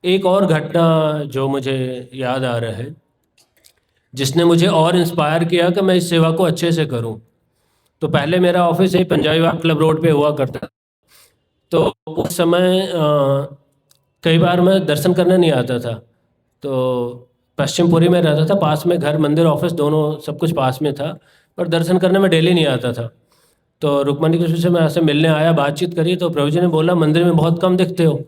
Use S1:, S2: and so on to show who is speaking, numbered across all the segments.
S1: एक और घटना जो मुझे याद आ रहा है, जिसने मुझे और इंस्पायर किया कि मैं इस सेवा को अच्छे से करूं। तो पहले मेरा ऑफिस यही पंजाबी बाग क्लब रोड पे हुआ करता। तो उस समय कई बार मैं दर्शन करने नहीं आता था। तो पश्चिमपुरी में रहता था, पास में घर, मंदिर, ऑफिस दोनों सब कुछ पास में था, पर दर्शन करने में डेली नहीं आता था। तो रुक्मणी कृष्ण से मैं ऐसे मिलने आया, बातचीत करी, तो प्रभु जी ने बोला मंदिर में बहुत कम दिखते हो।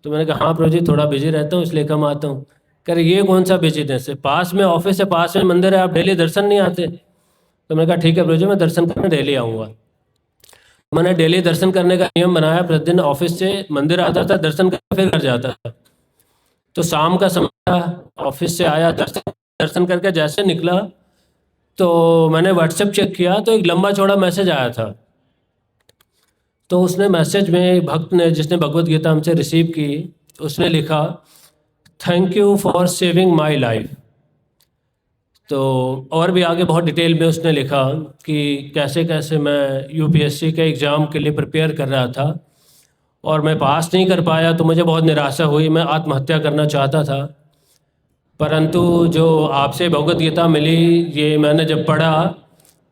S1: तो मैंने कहा हाँ प्रभु जी, थोड़ा बिजी रहता हूँ इसलिए कम आता हूँ। कह रहे ये कौन सा बिजीनेस है, पास में ऑफिस है, पास में मंदिर है, आप डेली दर्शन नहीं आते। तो मैंने कहा ठीक है प्रभु जी, मैं दर्शन करने डेली आऊँगा। मैंने डेली दर्शन करने का नियम बनाया, प्रतिदिन ऑफिस से मंदिर आता था, दर्शन करके फिर घर जाता था। तो शाम का समय था, ऑफिस से आया, दर्शन दर्शन करके जैसे निकला, तो मैंने व्हाट्सएप चेक किया तो एक लंबा चौड़ा मैसेज आया था। तो उसने मैसेज में एक भक्त ने, जिसने भगवत गीता हमसे रिसीव की, उसने लिखा, thank you for saving my life. तो और भी आगे बहुत डिटेल में उसने लिखा कि कैसे कैसे मैं यूपीएससी के एग्ज़ाम के लिए प्रिपेयर कर रहा था और मैं पास नहीं कर पाया, तो मुझे बहुत निराशा हुई, मैं आत्महत्या करना चाहता था। परंतु जो आपसे भगवत गीता मिली, ये मैंने जब पढ़ा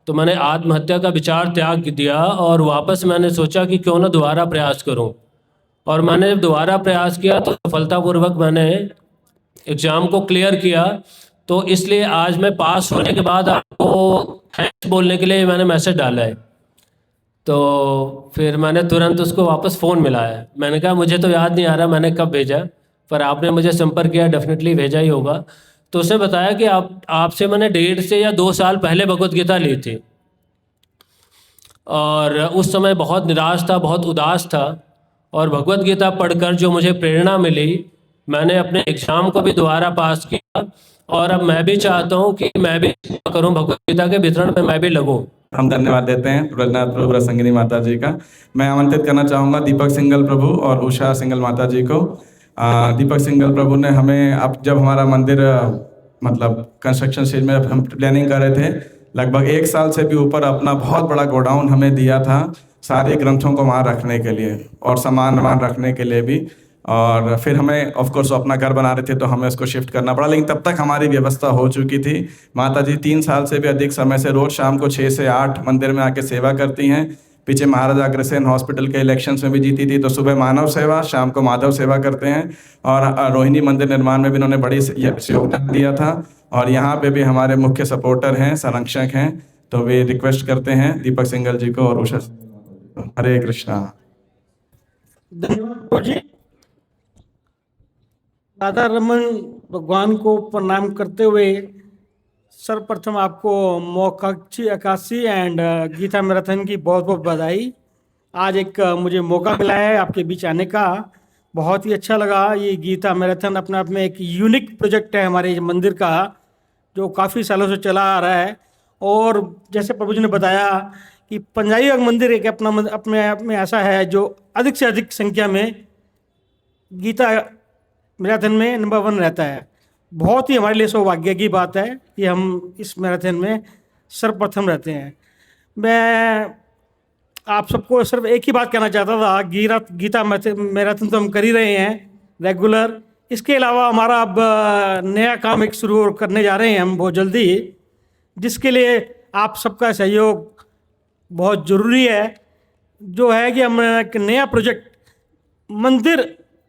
S1: तो मैंने आत्महत्या का विचार त्याग दिया और वापस मैंने सोचा कि क्यों ना दोबारा प्रयास करूं। और मैंने जब दोबारा प्रयास किया तो सफलतापूर्वक मैंने एग्ज़ाम को क्लियर किया। तो इसलिए आज मैं पास होने के बाद आपको थैंक्स बोलने के लिए मैंने मैसेज डाला है। तो फिर मैंने तुरंत उसको वापस फ़ोन मिलाया, मैंने कहा मुझे तो याद नहीं आ रहा मैंने कब भेजा, पर आपने मुझे संपर्क किया, डेफिनेटली भेजा ही होगा। तो उसने बताया कि आपसे मैंने 1.5 से या 2 साल पहले भगवत गीता ली थी और उस समय बहुत निराश था, बहुत उदास था। और भगवत गीता पढ़कर जो मुझे प्रेरणा मिली, मैंने अपने एग्ज़ाम को भी दोबारा पास किया और अब मैं भी चाहता हूँ कि मैं भी करूँ, भगवत गीता के वितरण में मैं भी लगूँ।
S2: हम धन्यवाद देते हैं प्रज्ञात प्रभु रसंगिनी माता जी का। मैं आमंत्रित करना चाहूँगा दीपक सिंगल प्रभु और उषा सिंगल माता जी को। दीपक सिंगल प्रभु ने हमें, अब जब हमारा मंदिर मतलब कंस्ट्रक्शन स्टेज में हम प्लानिंग कर रहे थे, लगभग 1 साल से भी ऊपर अपना बहुत बड़ा गोडाउन हमें दिया था सारे ग्रंथों को वहाँ रखने के लिए और सामान वामान रखने के लिए भी। और फिर हमें ऑफ कोर्स अपना घर बना रहे थे तो हमें उसको शिफ्ट करना पड़ा, लेकिन तब तक हमारी व्यवस्था हो चुकी थी। माता जी 3 साल से भी अधिक समय से रोज शाम को 6 से 8 मंदिर में आके सेवा करती हैं। पीछे महाराजा अग्रसेन हॉस्पिटल के इलेक्शंस में भी जीती थी, तो सुबह मानव सेवा, शाम को माधव सेवा करते हैं। और रोहिणी मंदिर निर्माण में भी इन्होंने बड़ी योगदान दिया था। और यहाँ पे भी हमारे मुख्य सपोर्टर हैं, संरक्षक हैं। तो वे रिक्वेस्ट करते हैं दीपक सिंगल जी को और उषा। हरे कृष्णा।
S3: धन्यवाद प्रभु जी। राधा रमन भगवान को प्रणाम करते हुए सर्वप्रथम आपको मोक्षाक्षी एकादशी एंड गीता मैराथन की बहुत बहुत बधाई। आज एक मुझे मौका मिला है आपके बीच आने का, बहुत ही अच्छा लगा। ये गीता मैराथन अपने आप में एक यूनिक प्रोजेक्ट है हमारे मंदिर का, जो काफ़ी सालों से चला आ रहा है। और जैसे प्रभु जी ने बताया कि पंजाबी बाग मंदिर एक अपने आप में ऐसा है जो अधिक से अधिक संख्या में गीता मैराथन में नंबर 1 रहता है। बहुत ही हमारे लिए सौभाग्य की बात है कि हम इस मैराथन में सर्वप्रथम रहते हैं। मैं आप सबको सिर्फ एक ही बात कहना चाहता था, गीता मैराथन तो हम कर ही रहे हैं रेगुलर। इसके अलावा हमारा अब नया काम एक शुरू करने जा रहे हैं हम बहुत जल्दी, जिसके लिए आप सबका सहयोग बहुत ज़रूरी है। जो है कि हम एक नया प्रोजेक्ट मंदिर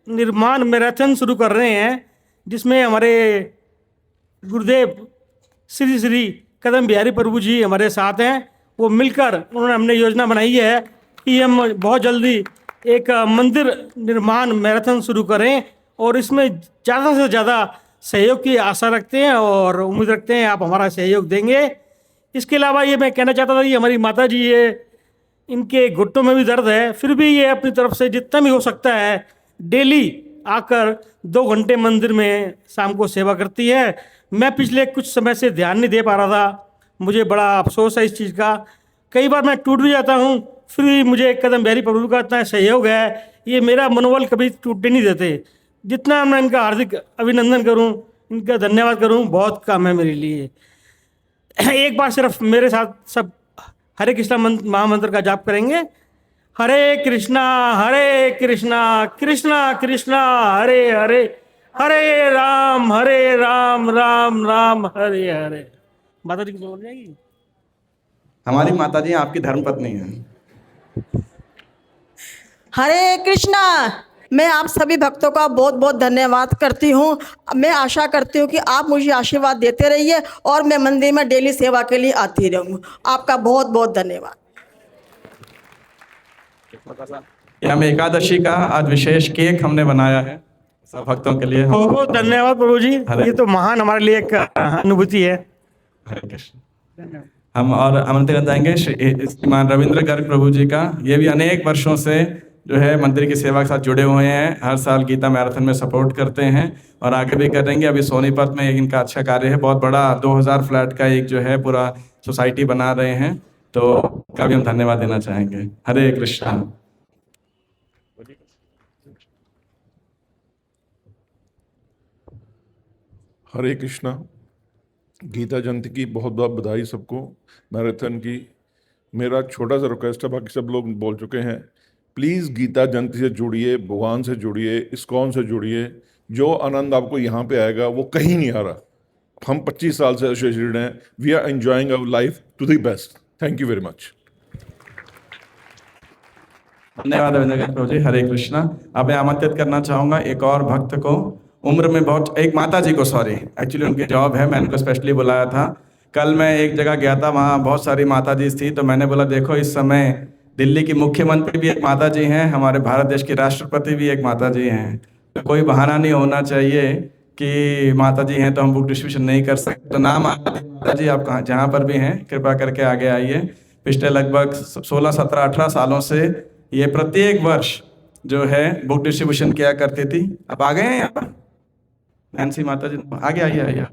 S3: निर्माण मैराथन शुरू कर रहे हैं, जिसमें हमारे गुरुदेव श्री श्री कदम बिहारी प्रभु जी हमारे साथ हैं। वो मिलकर उन्होंने हमने योजना बनाई है कि हम बहुत जल्दी एक मंदिर निर्माण मैराथन शुरू करें और इसमें ज़्यादा से ज़्यादा सहयोग की आशा रखते हैं और उम्मीद रखते हैं आप हमारा सहयोग देंगे। इसके अलावा ये मैं कहना चाहता था कि हमारी माता जी, ये इनके घुटनों में भी दर्द है, फिर भी ये अपनी तरफ से जितना भी हो सकता है डेली आकर 2 घंटे मंदिर में शाम को सेवा करती है। मैं पिछले कुछ समय से ध्यान नहीं दे पा रहा था, मुझे बड़ा अफसोस है इस चीज़ का। कई बार मैं टूट भी जाता हूँ, फिर भी मुझे कदम बिहारी प्रभु का इतना सहयोग है, ये मेरा मनोबल कभी टूटने नहीं देते। जितना मैं इनका हार्दिक अभिनंदन करूँ, इनका धन्यवाद करूँ, बहुत कम है मेरे लिए। एक बार सिर्फ मेरे साथ सब हरे कृष्णा महामंत्र का जाप करेंगे। हरे कृष्णा कृष्णा कृष्णा हरे हरे, हरे राम राम राम हरे हरे। माता जी की बोल जाएगी।
S2: हमारी माता जी आपकी धर्मपत्नी हैं।
S4: हरे कृष्णा। मैं आप सभी भक्तों का बहुत बहुत धन्यवाद करती हूँ। मैं आशा करती हूँ कि आप मुझे आशीर्वाद देते रहिए और मैं मंदिर में डेली सेवा के लिए आती रहूँ। आपका बहुत बहुत धन्यवाद।
S2: ये हम एकादशी का आज विशेष केक हमने बनाया है सब भक्तों के लिए।
S3: बहुत बहुत धन्यवाद प्रभु जी। ये तो महान हमारे लिए एक अनुभूति है।
S2: हरे कृष्ण। हम और आमंत्रित जाएंगे श्रीमान रविंद्र गर्ग प्रभु जी का। ये भी अनेक वर्षों से जो है मंदिर की सेवा के साथ जुड़े हुए हैं, हर साल गीता मैराथन में सपोर्ट करते हैं और आगे भी करेंगे। अभी सोनीपत में इनका अच्छा कार्य है, बहुत बड़ा 2000 फ्लैट का एक जो है पूरा सोसाइटी बना रहे हैं, तो का भी हम धन्यवाद देना चाहेंगे। हरे कृष्णा।
S5: हरे कृष्णा। गीता जयंती की बहुत बहुत बधाई सबको, मैराथन की। मेरा छोटा सा रिक्वेस्ट है, बाकी सब लोग बोल चुके हैं, प्लीज़ गीता जयंती से जुड़िए, भगवान से जुड़िए, इस्कॉन से जुड़िए। जो आनंद आपको यहाँ पे आएगा वो कहीं नहीं आ रहा। हम 25 साल से एसोसिएटेड हैं। We are enjoying our life to the best. Thank you very much.
S2: धन्यवाद रविंद्र प्रभु जी। हरे कृष्णा। अब मैं आमंत्रित करना चाहूंगा एक और भक्त को, उम्र में बहुत, एक माता जी को, सॉरी एक्चुअली उनकी जॉब है, मैंने उनको स्पेशली बुलाया था। कल मैं एक जगह गया था, वहाँ बहुत सारी माता जी थी, तो मैंने बोला देखो इस समय दिल्ली की मुख्यमंत्री भी एक माता जी हैं, हमारे भारत देश की राष्ट्रपति भी एक माता जी हैं, तो कोई बहाना नहीं होना चाहिए कि माता जी हैं तो हम बुक डिस्ट्रीब्यूशन नहीं कर सकते। तो नाम माता जी आप कहाँ जहाँ पर भी हैं कृपा करके आगे आइए। पिछले लगभग 16, 17, 18 सालों से ये प्रत्येक वर्ष जो है बुक डिस्ट्रीब्यूशन किया करती थी। अब आ गए हैं यहाँ पर नैन्सी माता जी, आगे आइए आइए।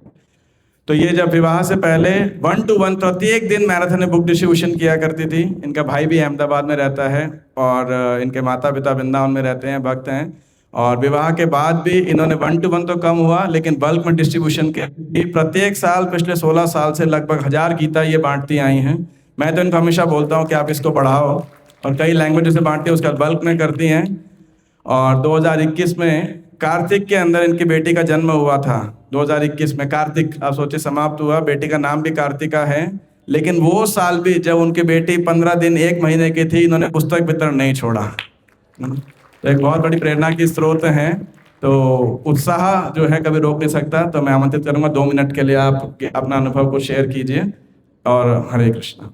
S2: तो ये जब विवाह से पहले 1 to 1 प्रत्येक दिन मैराथन में बुक डिस्ट्रीब्यूशन किया करती थी। इनका भाई भी अहमदाबाद में रहता है और इनके माता पिता वृंदावन में रहते हैं, भक्त हैं। और विवाह के बाद भी इन्होंने 1 to 1 तो कम हुआ, लेकिन बल्क में डिस्ट्रीब्यूशन के प्रत्येक साल पिछले 16 साल से लगभग 1000 गीता ये बांटती आई हैं। मैं तो इनको हमेशा बोलता हूँ कि आप इसको बढ़ाओ, और कई लैंग्वेज से बांटती है, उसका बल्क में करती हैं। और 2021 में कार्तिक के अंदर इनकी बेटी का जन्म हुआ था। 2021 में कार्तिक, आप सोचे, समाप्त हुआ। बेटी का नाम भी कार्तिका है, लेकिन वो साल भी जब उनकी बेटी 15 दिन 1 महीने की थी, इन्होंने पुस्तक वितरण नहीं छोड़ा। तो एक बहुत बड़ी प्रेरणा की स्रोत हैं। तो उत्साह जो है कभी रोक नहीं सकता। तो मैं आमंत्रित करूंगा 2 मिनट के लिए आप अपना अनुभव को शेयर कीजिए। और हरे कृष्णा।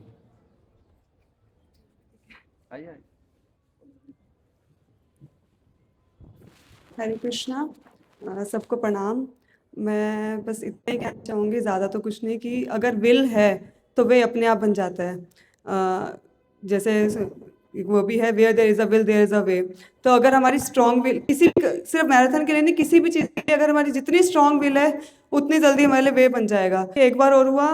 S6: हरे कृष्णा। सबको प्रणाम। मैं बस इतना ही कहना चाहूँगी, ज़्यादा तो कुछ नहीं, कि अगर विल है तो वे अपने आप बन जाता है। जैसे वो भी है, where there is a will there is a way. तो अगर हमारी स्ट्रॉन्ग विल, किसी सिर्फ मैराथन के लिए नहीं, किसी भी चीज़ के लिए अगर हमारी जितनी स्ट्रॉन्ग विल है उतनी जल्दी हमारे लिए वे बन जाएगा। एक बार और हुआ,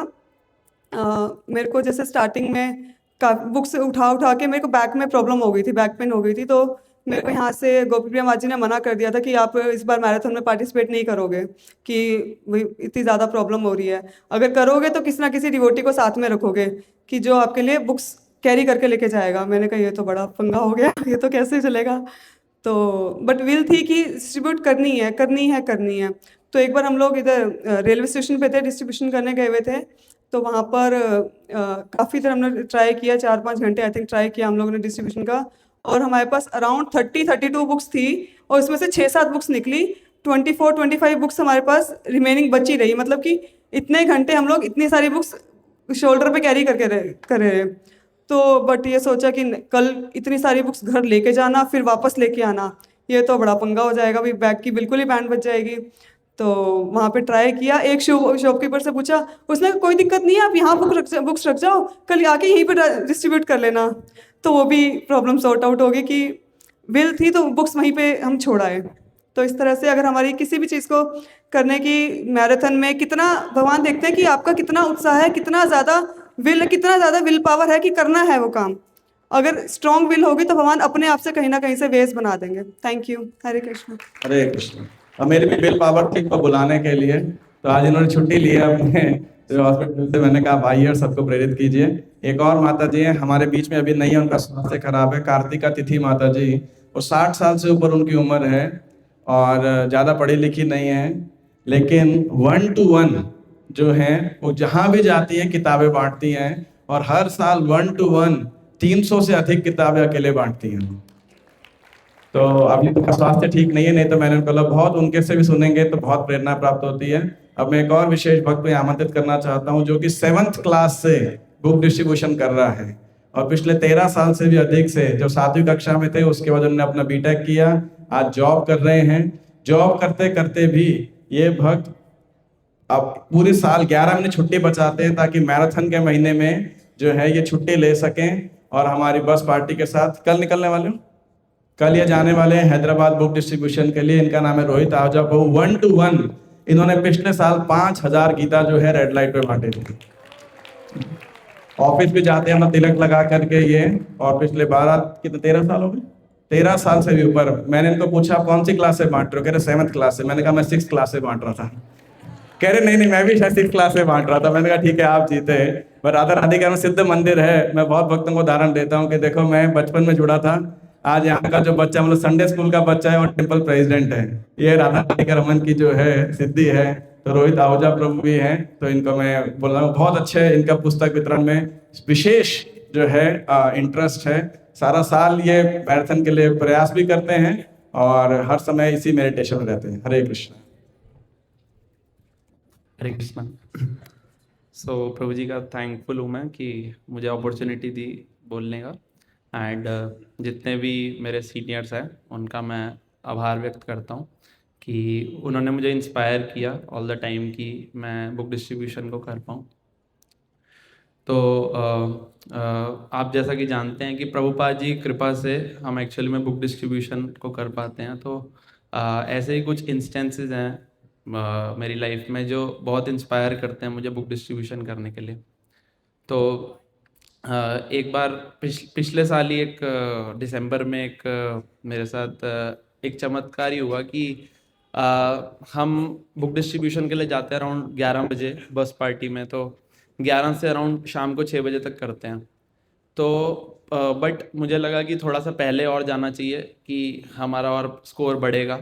S6: मेरे को जैसे स्टार्टिंग में बुक्स उठा के मेरे को बैक में प्रॉब्लम हो गई थी, बैक पेन हो गई थी। तो मेरे को यहाँ से गोपी प्रिया माँ जी ने मना कर दिया था कि आप इस बार मैराथन में पार्टिसिपेट नहीं करोगे, कि भाई इतनी ज़्यादा प्रॉब्लम हो रही है। अगर करोगे तो किसी ना किसी डिवोटी को साथ में रखोगे कि जो आपके लिए बुक्स कैरी करके लेके जाएगा। मैंने कहा ये तो बड़ा पंगा हो गया, ये तो कैसे चलेगा। तो बट विल थी कि डिस्ट्रीब्यूट करनी है। तो एक बार हम लोग इधर रेलवे स्टेशन पे थे, डिस्ट्रीब्यूशन करने गए हुए थे। तो वहाँ पर काफ़ी देर हमने ट्राई किया, 4-5 घंटे आई थिंक ट्राई किया हम लोगों ने डिस्ट्रीब्यूशन का। और हमारे पास अराउंड 30-32 बुक्स थी, और इसमें से 6-7 बुक्स निकली। 24-25 बुक्स हमारे पास रिमेनिंग बची रही। मतलब कि इतने घंटे हम लोग इतनी सारी बुक्स शोल्डर पे कैरी कर रहे। तो बट ये सोचा कि कल इतनी सारी बुक्स घर लेके जाना, फिर वापस लेके आना, ये तो बड़ा पंगा हो जाएगा, भाई बैग की बिल्कुल ही बैंड बच जाएगी। तो वहाँ पे ट्राई किया, एक शॉपकीपर से पूछा, उसने कोई दिक्कत नहीं है, आप यहाँ बुक्स रख जाओ, कल आके यहीं पे डिस्ट्रीब्यूट कर लेना। तो वो भी प्रॉब्लम सॉर्ट आउट होगी कि बिल थी तो बुक्स वहीं पे हम छोड़ाए। तो इस तरह से अगर हमारी किसी भी चीज़ को करने की मैराथन में कितना भगवान देखते हैं कि आपका कितना उत्साह है, कितना ज़्यादा विल पावर है कि करना है वो काम। अगर स्ट्रॉन्ग विल होगी तो भगवान अपने आप से कहीं ना कहीं से वेज बना देंगे। Thank you. हरे कृष्ण।
S2: हरे कृष्ण। और मेरी भी विल पावर थी इनको बुलाने के लिए, तो आज इन्होंने छुट्टी ली है अपने हॉस्पिटल से। मैंने कहा भाई और सबको प्रेरित कीजिए। एक और माता जी हैं हमारे बीच में, अभी नहीं है, उनका स्वास्थ्य खराब है, कार्तिका तिथि माता जी। वो 60 साल से ऊपर उनकी उम्र है और ज़्यादा पढ़ी लिखी नहीं है, लेकिन 1 to 1 जो है वो जहाँ भी जाती है किताबें बांटती हैं, और हर साल 1 to 1 300 से अधिक किताबें अकेले बांटती हैं। तो अभी उनका स्वास्थ्य ठीक नहीं है, नहीं तो मैंने उनको बोला बहुत उनके से भी सुनेंगे तो बहुत प्रेरणा प्राप्त होती है। अब मैं एक और विशेष भक्त को आमंत्रित करना चाहता हूँ जो कि 7th क्लास से बुक डिस्ट्रीब्यूशन कर रहा है, और पिछले 13 साल से भी अधिक से, जो 7वीं कक्षा में थे उसके बाद उन्होंने अपना बीटेक किया, आज जॉब कर रहे हैं। जॉब करते करते भी ये भक्त अब पूरे साल 11 महीने छुट्टी बचाते हैं ताकि मैराथन के महीने में जो है ये छुट्टी ले सकें, और हमारी बस पार्टी के साथ कल निकलने वाले हो, कल ये जाने वाले हैं हैदराबाद बुक डिस्ट्रीब्यूशन के लिए। इनका नाम है रोहित आहूजा प्रभु। 1 to 1 इन्होंने पिछले साल 5000 गीता जो है रेड लाइट पे बांटे थे। ऑफिस भी जाते हैं अपना तिलक लगा करके ये, और पिछले 13 साल हो गए, 13 साल से भी ऊपर। मैंने इनको पूछा कौन सी क्लास से बांट रहे हो, कह रहे 7th क्लास से। मैंने कहा मैं 6th क्लास से बांट रहा था। कह रहे नहीं मैं भी शायद 6th क्लास से बांट रहा था। मैंने कहा ठीक है आप जीते। पर राधा राधिका में सिद्ध मंदिर है। मैं बहुत भक्तों को उदाहरण देता हूँ कि देखो मैं बचपन में जुड़ा था, आज यहाँ का जो बच्चा मतलब संडे स्कूल का बच्चा है और टेम्पल प्रेसिडेंट है। ये राधा राधिका रमन की जो है सिद्धि है। तो रोहित आहूजा प्रभु भी हैं, तो इनको मैं बोल रहा हूँ बहुत अच्छे, इनका पुस्तक वितरण में विशेष जो है इंटरेस्ट है। सारा साल ये मैराथन के लिए प्रयास भी करते हैं और हर समय इसी मेडिटेशन में रहते हैं। हरे कृष्ण।
S7: हरे कृष्णा। सो प्रभु जी का थैंकफुल हूँ मैं कि मुझे अपॉर्चुनिटी दी बोलने का, एंड जितने भी मेरे सीनियर्स हैं उनका मैं आभार व्यक्त करता हूँ कि उन्होंने मुझे इंस्पायर किया ऑल द टाइम कि मैं बुक डिस्ट्रीब्यूशन को कर पाऊँ। तो आप जैसा कि जानते हैं कि प्रभुपाद जी कृपा से हम एक्चुअली में बुक डिस्ट्रीब्यूशन को कर पाते हैं। तो ऐसे ही कुछ इंस्टेंसेस हैं मेरी लाइफ में जो बहुत इंस्पायर करते हैं मुझे बुक डिस्ट्रीब्यूशन करने के लिए। तो एक बार पिछले साल ही एक दिसंबर में एक मेरे साथ एक चमत्कार ही हुआ कि हम बुक डिस्ट्रीब्यूशन के लिए जाते हैं अराउंड 11 बजे बस पार्टी में। तो 11 से अराउंड शाम को 6 बजे तक करते हैं। तो बट मुझे लगा कि थोड़ा सा पहले और जाना चाहिए कि हमारा और स्कोर बढ़ेगा।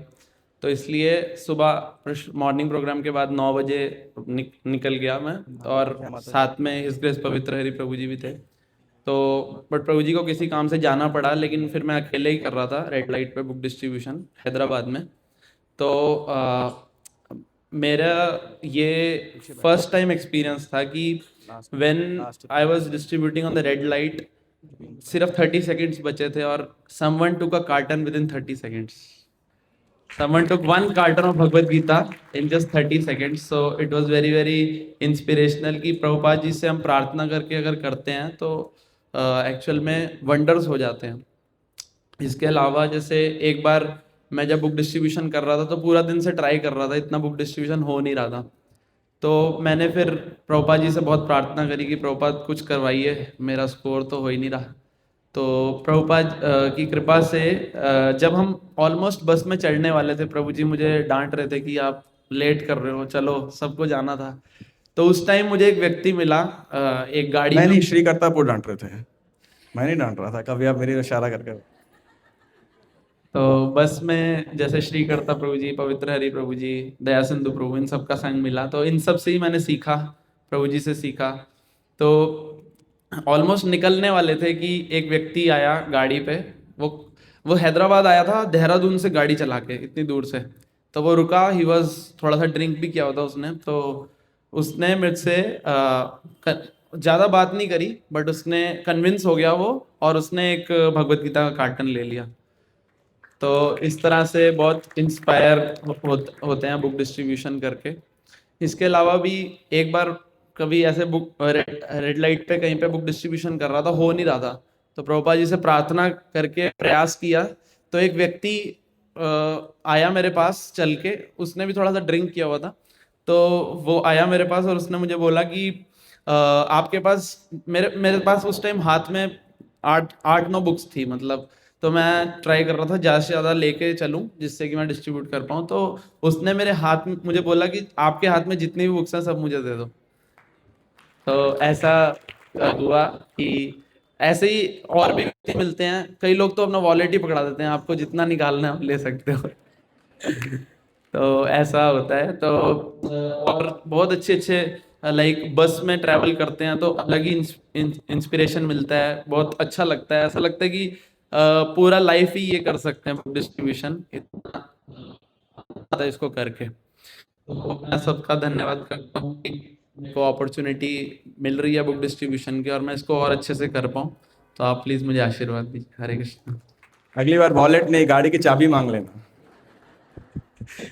S7: तो इसलिए सुबह मॉर्निंग प्रोग्राम के बाद 9 बजे निकल गया मैं, और साथ में हिज ग्रेस पवित्र हरि प्रभु जी भी थे। तो बट प्रभु जी को किसी काम से जाना पड़ा, लेकिन फिर मैं अकेले ही कर रहा था रेड लाइट पे बुक डिस्ट्रीब्यूशन हैदराबाद में। तो मेरा ये फर्स्ट टाइम एक्सपीरियंस था कि when I was distributing on the red light, सिर्फ 30 सेकेंड्स बचे थे और someone took a carton with in 30 seconds. Someone took one carton of Bhagavad Gita in just 30 seconds. So it was very very inspirational कि प्रभुपाद जी से हम प्रार्थना करके अगर करते हैं तो एक्चुअल में वंडर्स हो जाते हैं। इसके अलावा जैसे एक बार मैं जब बुक डिस्ट्रीब्यूशन कर रहा था तो पूरा दिन से ट्राई कर रहा था, इतना बुक डिस्ट्रीब्यूशन हो नहीं रहा था। तो मैंने फिर प्रभुपाद जी से बहुत प्रार्थना करी कि प्रभुपाद कुछ करवाइए, मेरा स्कोर तो हो ही नहीं रहा। तो प्रभुपाद की कृपा से जब हम ऑलमोस्ट बस में चढ़ने वाले थे, प्रभु जी मुझे डांट रहे थे कि आप लेट कर रहे हो, चलो सबको जाना था। तो उस टाइम मुझे एक व्यक्ति मिला एक गाड़ी में।
S2: नहीं, श्री करतापुर डांट रहे थे, मैं नहीं डांट रहा था कभी, आप मेरी इशारा करके।
S7: तो बस में जैसे श्री करता प्रभु जी, पवित्र हरि प्रभु जी, दया सिंधु प्रभु, इन सब का संग मिला। तो इन सब से ही मैंने सीखा, प्रभु जी से सीखा। तो ऑलमोस्ट निकलने वाले थे कि एक व्यक्ति आया गाड़ी पे, वो हैदराबाद आया था देहरादून से गाड़ी चला के इतनी दूर से। तो वो रुका, ही वॉज थोड़ा सा ड्रिंक भी किया होता उसने। तो उसने मुझसे ज़्यादा बात नहीं करी, बट उसने कन्विंस हो गया वो, और उसने एक भगवत गीता का कार्टन ले लिया। तो इस तरह से बहुत इंस्पायर होते हैं बुक डिस्ट्रीब्यूशन करके। इसके अलावा भी एक बार कभी ऐसे बुक रेड लाइट पे कहीं पे बुक डिस्ट्रीब्यूशन कर रहा था, हो नहीं रहा था। तो प्रभुपाद जी से प्रार्थना करके प्रयास किया, तो एक व्यक्ति आया मेरे पास चल के, उसने भी थोड़ा सा ड्रिंक किया हुआ था। तो वो आया मेरे पास और उसने मुझे बोला कि आपके पास, मेरे पास उस टाइम हाथ में 8-9 बुक्स थी मतलब। तो मैं ट्राई कर रहा था ज़्यादा से ज़्यादा लेके चलूँ जिससे कि मैं डिस्ट्रीब्यूट कर पाऊँ। तो उसने मेरे हाथ में मुझे बोला कि आपके हाथ में जितनी भी बुक्स हैं सब मुझे दे दो। तो ऐसा हुआ कि ऐसे ही और भी व्यक्ति मिलते हैं। कई लोग तो अपना वॉलेट ही पकड़ा देते हैं, आपको जितना निकालना है आप ले सकते हो। तो ऐसा होता है। तो और बहुत अच्छे अच्छे लाइक बस में ट्रैवल करते हैं तो अलग ही इंस्पिरेशन मिलता है, बहुत अच्छा लगता है। ऐसा लगता है कि पूरा लाइफ ही ये कर सकते हैं बुक डिस्ट्रीब्यूशन, इतना आता है इसको करके। तो मैं सबका धन्यवाद करता हूँ कि को अपॉर्चुनिटी मिल रही है बुक डिस्ट्रीब्यूशन की और मैं इसको और अच्छे से कर पाऊँ। तो आप प्लीज़ मुझे आशीर्वाद दीजिए। हरे कृष्ण।
S2: अगली बार वॉलेट नहीं, गाड़ी की चाबी मांग लेना।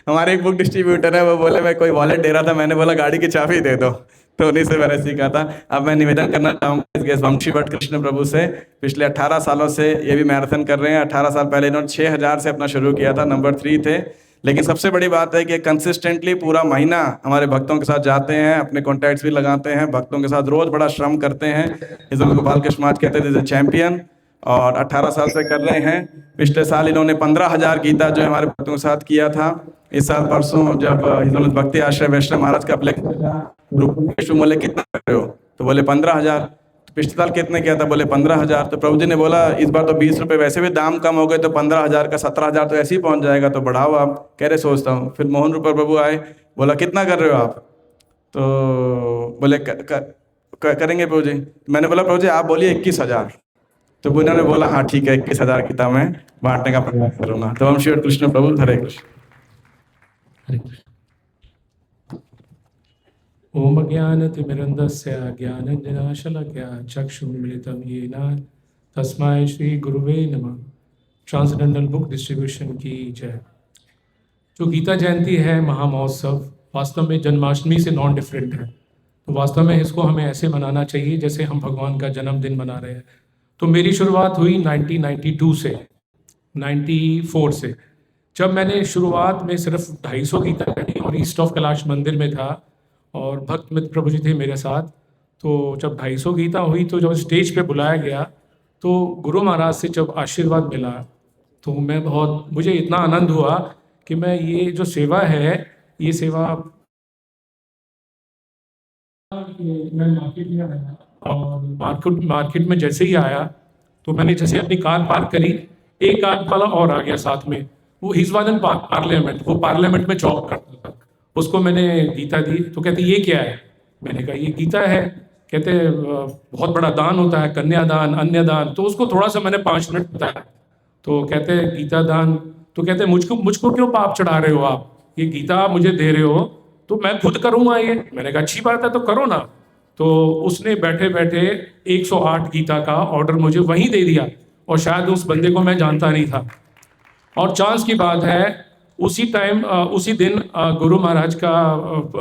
S2: हमारे एक बुक डिस्ट्रीब्यूटर है, वो बोले मैं कोई वॉलेट दे रहा था, मैंने बोला गाड़ी की चाबी दे दो, तो उन्हीं से मैंने सीखा था। अब मैं निवेदन करना चाहूँगा इस वंशी भट्ट कृष्ण प्रभु से, पिछले 18 सालों से ये भी मैराथन कर रहे हैं। 18 साल पहले इन्होंने 6000 से अपना शुरू किया था, नंबर 3 थे। लेकिन सबसे बड़ी बात है कि कंसिस्टेंटली पूरा महीना हमारे भक्तों के साथ जाते हैं, अपने कॉन्टैक्ट्स भी लगाते हैं, भक्तों के साथ रोज बड़ा श्रम करते हैं। इस गोपाल कृष्ण महाराज कहते थे चैंपियन, और 18 साल से कर रहे हैं। पिछले साल इन्होंने 15,000 गीता जो हमारे भक्तों के साथ किया था। इस साल परसों जब इन्होंने भक्ति आश्रय वैष्णव महाराज का ग्रुप बोले कितना कर रहे हो, तो बोले 15,000। तो पिछले साल कितने किया था, बोले 15,000। तो प्रभु जी ने बोला इस बार तो 20 रुपये वैसे भी दाम कम हो गए, तो 15,000 का 17,000 तो ऐसे ही पहुंच जाएगा, तो बढ़ाओ आप। कह रहे सोचता हूँ। फिर मोहन रूप प्रभु आए, बोला कितना कर रहे हो आप, तो बोले करेंगे प्रभु जी। मैंने बोला प्रभु जी आप बोलिए 21,000। तो उन्होंने बोला हाँ ठीक है, 21,000 गीता मैं बांटने का प्रयास करूंगा। तो हम श्री कृष्ण प्रभु, हरे कृष्ण।
S1: हरे कृष्ण।
S8: ओम अज्ञानतिमिरन्दस्य ज्ञानञ्जनाशलाकया चक्षुर्मिलितं येन तस्मै श्री गुरुवे नमः। ट्रांसेंडेंटल बुक डिस्ट्रीब्यूशन की जय। जो गीता जयंती है महामहोत्सव, वास्तव में जन्माष्टमी से नॉन डिफरेंट है। तो वास्तव में इसको हमें ऐसे मनाना चाहिए जैसे हम भगवान का जन्मदिन मना रहे हैं। तो मेरी शुरुआत हुई 1992 से, 94 से, जब मैंने शुरुआत में सिर्फ 250 गीता करी और ईस्ट ऑफ कैलाश मंदिर में था और भक्त मित्र प्रभु जी थे मेरे साथ। तो जब 250 गीता हुई तो जब स्टेज पे बुलाया गया तो गुरु महाराज से जब आशीर्वाद मिला तो मुझे इतना आनंद हुआ कि मैं ये जो सेवा है, ये सेवा मैं मार्केट में आया और मार्केट में जैसे ही आया तो मैंने जैसे अपनी कार पार्क करी, एक कार वाला और आ गया साथ में, वो हिजवादन पार्लियामेंट, वो पार्लियामेंट में जॉब करता था। उसको मैंने गीता दी तो कहते ये क्या है, मैंने कहा ये गीता है। कहते बहुत बड़ा दान होता है, कन्यादान, अन्यदान। तो उसको थोड़ा सा मैंने 5 मिनट बताया। तो कहते गीता दान, तो कहते मुझको क्यों पाप चढ़ा रहे हो आप, ये गीता आप मुझे दे रहे हो तो मैं खुद करूँगा ये। मैंने कहा अच्छी बात है तो करो ना। तो उसने बैठे बैठे 108 गीता का ऑर्डर मुझे वहीं दे दिया और शायद उस बंदे को मैं जानता नहीं था। और चांस की बात है उसी टाइम उसी दिन गुरु महाराज का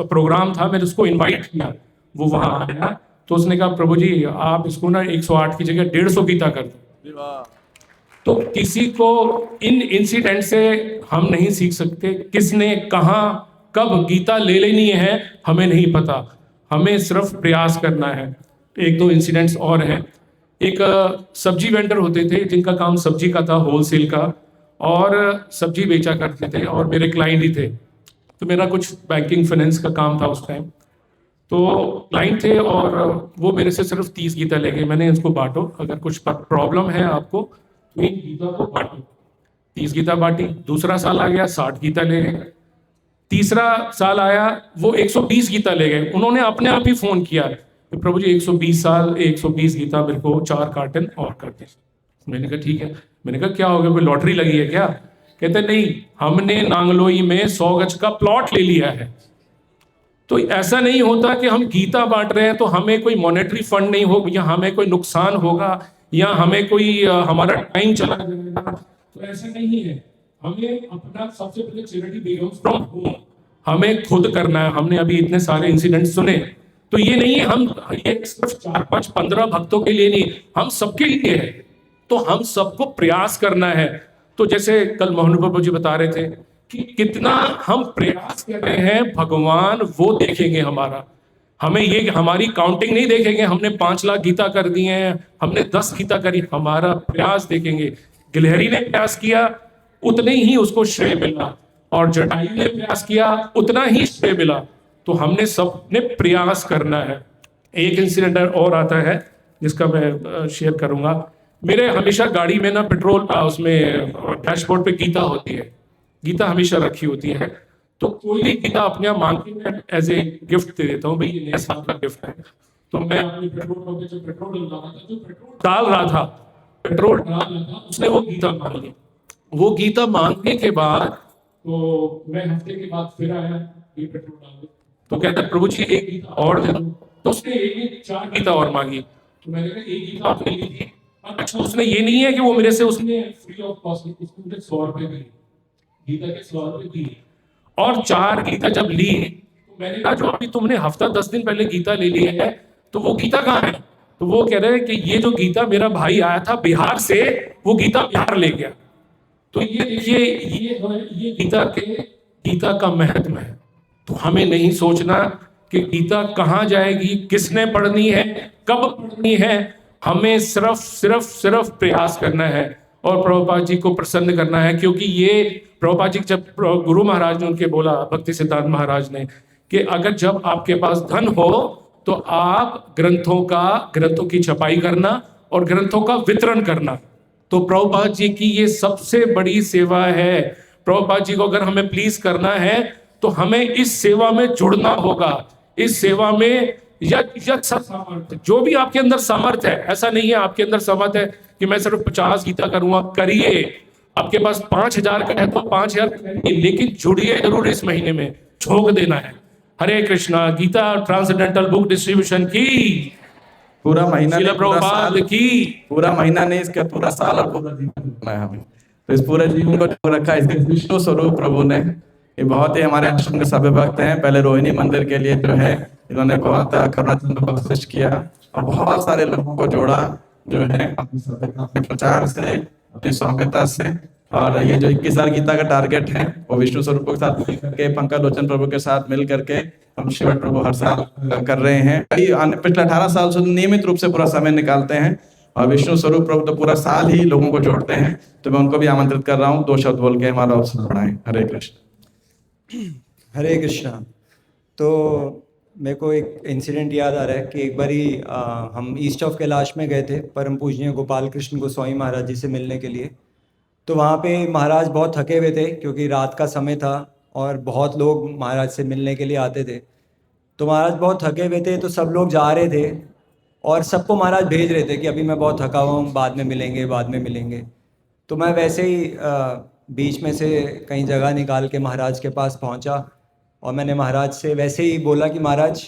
S8: प्रोग्राम था, मैंने उसको इनवाइट किया, वो वहाँ आया। तो उसने कहा प्रभु जी आप इसको ना 108 की जगह 150 गीता कर दो। तो किसी को इन इंसिडेंट से हम नहीं सीख सकते, किसने कहाँ कब गीता ले लेनी है हमें नहीं पता, हमें सिर्फ प्रयास करना है। 1-2 इंसिडेंट्स और हैं। एक सब्जी वेंडर होते थे जिनका काम सब्जी का था, होलसेल का, और सब्जी बेचा करते थे और मेरे क्लाइंट ही थे। तो मेरा कुछ बैंकिंग फाइनेंस का काम था उस टाइम। तो क्लाइंट थे और वो मेरे से सिर्फ 30 गीता ले गए। मैंने इसको बांटो, अगर कुछ प्रॉब्लम है आपको तो इन गीता को बांटो। 30 गीता बांटी। दूसरा साल आ गया, 60 गीता ले गए। तीसरा साल आया, वो 120 गीता ले गए। उन्होंने अपने आप ही फोन किया कि प्रभु जी 120 गीता मेरे को 4 कार्टन और कर दे। मैंने कहा ठीक है। मैंने कहा क्या हो गया, कोई लॉटरी लगी है क्या? कहते नहीं, हमने नांगलोई में 100 गज का प्लॉट ले लिया है। तो ऐसा नहीं होता कि हम गीता बांट रहे हैं तो हमें कोई मॉनेटरी फंड नहीं होगा या हमें कोई नुकसान होगा या हमें कोई हमारा टाइम चला जाएगा। तो ऐसा नहीं है। हमें अपना सबसे पहले चैरिटी बिगिंस फ्रॉम होम, हमें खुद करना है। हमने अभी इतने सारे इंसिडेंट सुने, तो ये नहीं है हम ये सिर्फ 4, 5, 15 भक्तों के लिए नहीं, हम सबके लिए है। तो हम सबको प्रयास करना है। तो जैसे कल मोहन प्रभु जी बता रहे थे कि कितना हम प्रयास कर रहे हैं, भगवान वो देखेंगे हमारा। हमें ये हमारी काउंटिंग नहीं देखेंगे, हमने 5 लाख गीता कर दी हैं, हमने 10 गीता करी, हमारा प्रयास देखेंगे। गिलहरी ने प्रयास किया, उतने ही उसको श्रेय मिला, और जटायु ने प्रयास किया, उतना ही श्रेय मिला। तो हमने सबने प्रयास करना है। एक इंसिडेंट और आता है जिसका मैं शेयर करूंगा। मेरे हमेशा गाड़ी में ना पेट्रोल उसमें डैशबोर्ड पे गीता होती है, गीता हमेशा रखी होती है, तो कोई भी गीता अपने आप मांग के मैं एज ए गिफ्ट दे देता हूँ, भाई ये नया साल का गिफ्ट है। तो मैं अपने पेट्रोल पंप पे जो पेट्रोल डलवा रहा था, जो पेट्रोल डाल रहा था, पेट्रोल डाल रहा था, उसने वो गीता मांग ली। वो गीता मांगने के बाद तो मैं हफ्ते के बाद फिर आया, ये पेट्रोल डाल दो, तो कहता प्रभु जी एक गीता और दे दो। तो उसने एक 4 गीता और मांगी, तो मैंने कहा एक गीता आपने ली थी। अच्छा, उसने ये नहीं है कि वो मेरे से उसने फ्री ऑफ कॉस्ट उसको मुझे 100 रुपए दी, गीता के 100 रुपए दी। और 4 गीता जब ली तो मैंने कहा जो अभी तुमने हफ्ता 10 दिन पहले गीता ले ली है, तो वो गीता कहाँ है? तो वो कह रहे हैं कि ये जो गीता मेरा भाई आया था बिहार से, वो गीता बिहार ले गया। तो ये देखिए, ये गीता का महत्व है। तो हमें नहीं सोचना कि गीता कहाँ जाएगी, किसने पढ़नी है, कब पढ़नी है। हमें सिर्फ प्रयास करना है और प्रभुपाद जी को प्रसन्न करना है, क्योंकि ये प्रभुपाद जी जब गुरु महाराज ने उनके बोला, भक्ति सिद्धांत महाराज ने, कि अगर जब आपके पास धन हो तो आप ग्रंथों की छपाई करना और ग्रंथों का वितरण करना। तो प्रभुपाद जी की ये सबसे बड़ी सेवा है। प्रभुपाद जी को अगर हमें प्लीज करना है तो हमें इस सेवा में जुड़ना होगा। इस सेवा में सामर्थ्य, जो भी आपके अंदर सामर्थ्य है, ऐसा नहीं है आपके अंदर सामर्थ्य है कि मैं सिर्फ 50 गीता करूंगा, करिए। आपके पास 5000 का है तो 5000 करिए, लेकिन जुड़िए जरूर। इस महीने में झोंक देना है। Hare Krishna. Gita transcendental book distribution की
S2: पूरा महीना
S8: श्रील
S2: नहीं, पूरा
S8: प्रभुपाद
S2: साल,
S8: की।
S2: पूरा महीना नहीं, इसका पूरा साल और पूरा जीवन करना है हमें। तो इस पूरे जीवन को जो रखा है, इसके विष्णु स्वरूप प्रभु ने, ये बहुत ही हमारे आश्रम के सभ्य भक्त हैं। पहले रोहिणी मंदिर के लिए जो है इन्होंने बहुत करुणाचंद्र कोशिश किया और बहुत सारे लोगों को जोड़ा, जो है अपने प्रचार से, अपनी सौम्यता से। और ये जो 21,000 गीता का टारगेट है, वो विष्णु स्वरूप के साथ मिल करके, पंकज लोचन प्रभु के साथ मिल करके हम शिवट प्रभु हर साल कर रहे हैं। पिछले 18 साल से नियमित रूप से पूरा समय निकालते हैं और विष्णु स्वरूप प्रभु तो पूरा साल ही लोगों को जोड़ते हैं। तो मैं उनको भी आमंत्रित कर रहा हूँ, 2 शब्द बोल के हमारा अवसर बढ़ाएं। हरे कृष्ण।
S9: हरे कृष्णा। तो मेरे को एक इंसिडेंट याद आ रहा है कि एक बारी हम ईस्ट ऑफ कैलाश में गए थे परम पूजनीय गोपाल कृष्ण गोस्वामी महाराज जी से मिलने के लिए। तो वहाँ पे महाराज बहुत थके हुए थे क्योंकि रात का समय था और बहुत लोग महाराज से मिलने के लिए आते थे। तो महाराज बहुत थके हुए थे, तो सब लोग जा रहे थे और सबको महाराज भेज रहे थे कि अभी मैं बहुत थका हुआ हूँ, बाद में मिलेंगे। तो मैं वैसे ही बीच में से कहीं जगह निकाल के महाराज के पास पहुँचा और मैंने महाराज से वैसे ही बोला कि महाराज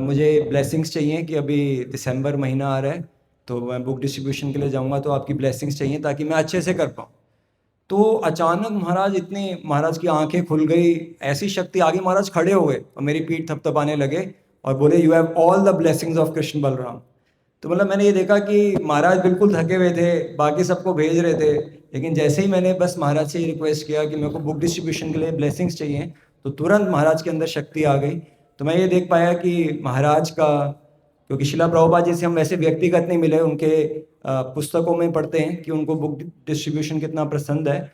S9: मुझे ब्लेसिंग्स चाहिए कि अभी दिसंबर महीना आ रहा है तो मैं बुक डिस्ट्रीब्यूशन के लिए जाऊंगा, तो आपकी ब्लेसिंग्स चाहिए ताकि मैं अच्छे से कर पाऊँ। तो अचानक महाराज की आंखें खुल गई, ऐसी शक्ति आ गई, महाराज खड़े हो गए और मेरी पीठ थपथपाने लगे और बोले you have all the blessings of Krishna Balram. तो मतलब मैंने ये देखा कि महाराज बिल्कुल थके हुए थे, बाकी सबको भेज रहे थे, लेकिन जैसे ही मैंने बस महाराज से ये रिक्वेस्ट किया कि मेरे को बुक डिस्ट्रीब्यूशन के लिए ब्लेसिंग्स चाहिए, तो तुरंत महाराज के अंदर शक्ति आ गई। तो मैं ये देख पाया कि महाराज का, क्योंकि शिला प्रभुपाद जी से हम वैसे व्यक्तिगत नहीं मिले, उनके पुस्तकों में पढ़ते हैं कि उनको बुक डिस्ट्रीब्यूशन कितना पसंद है।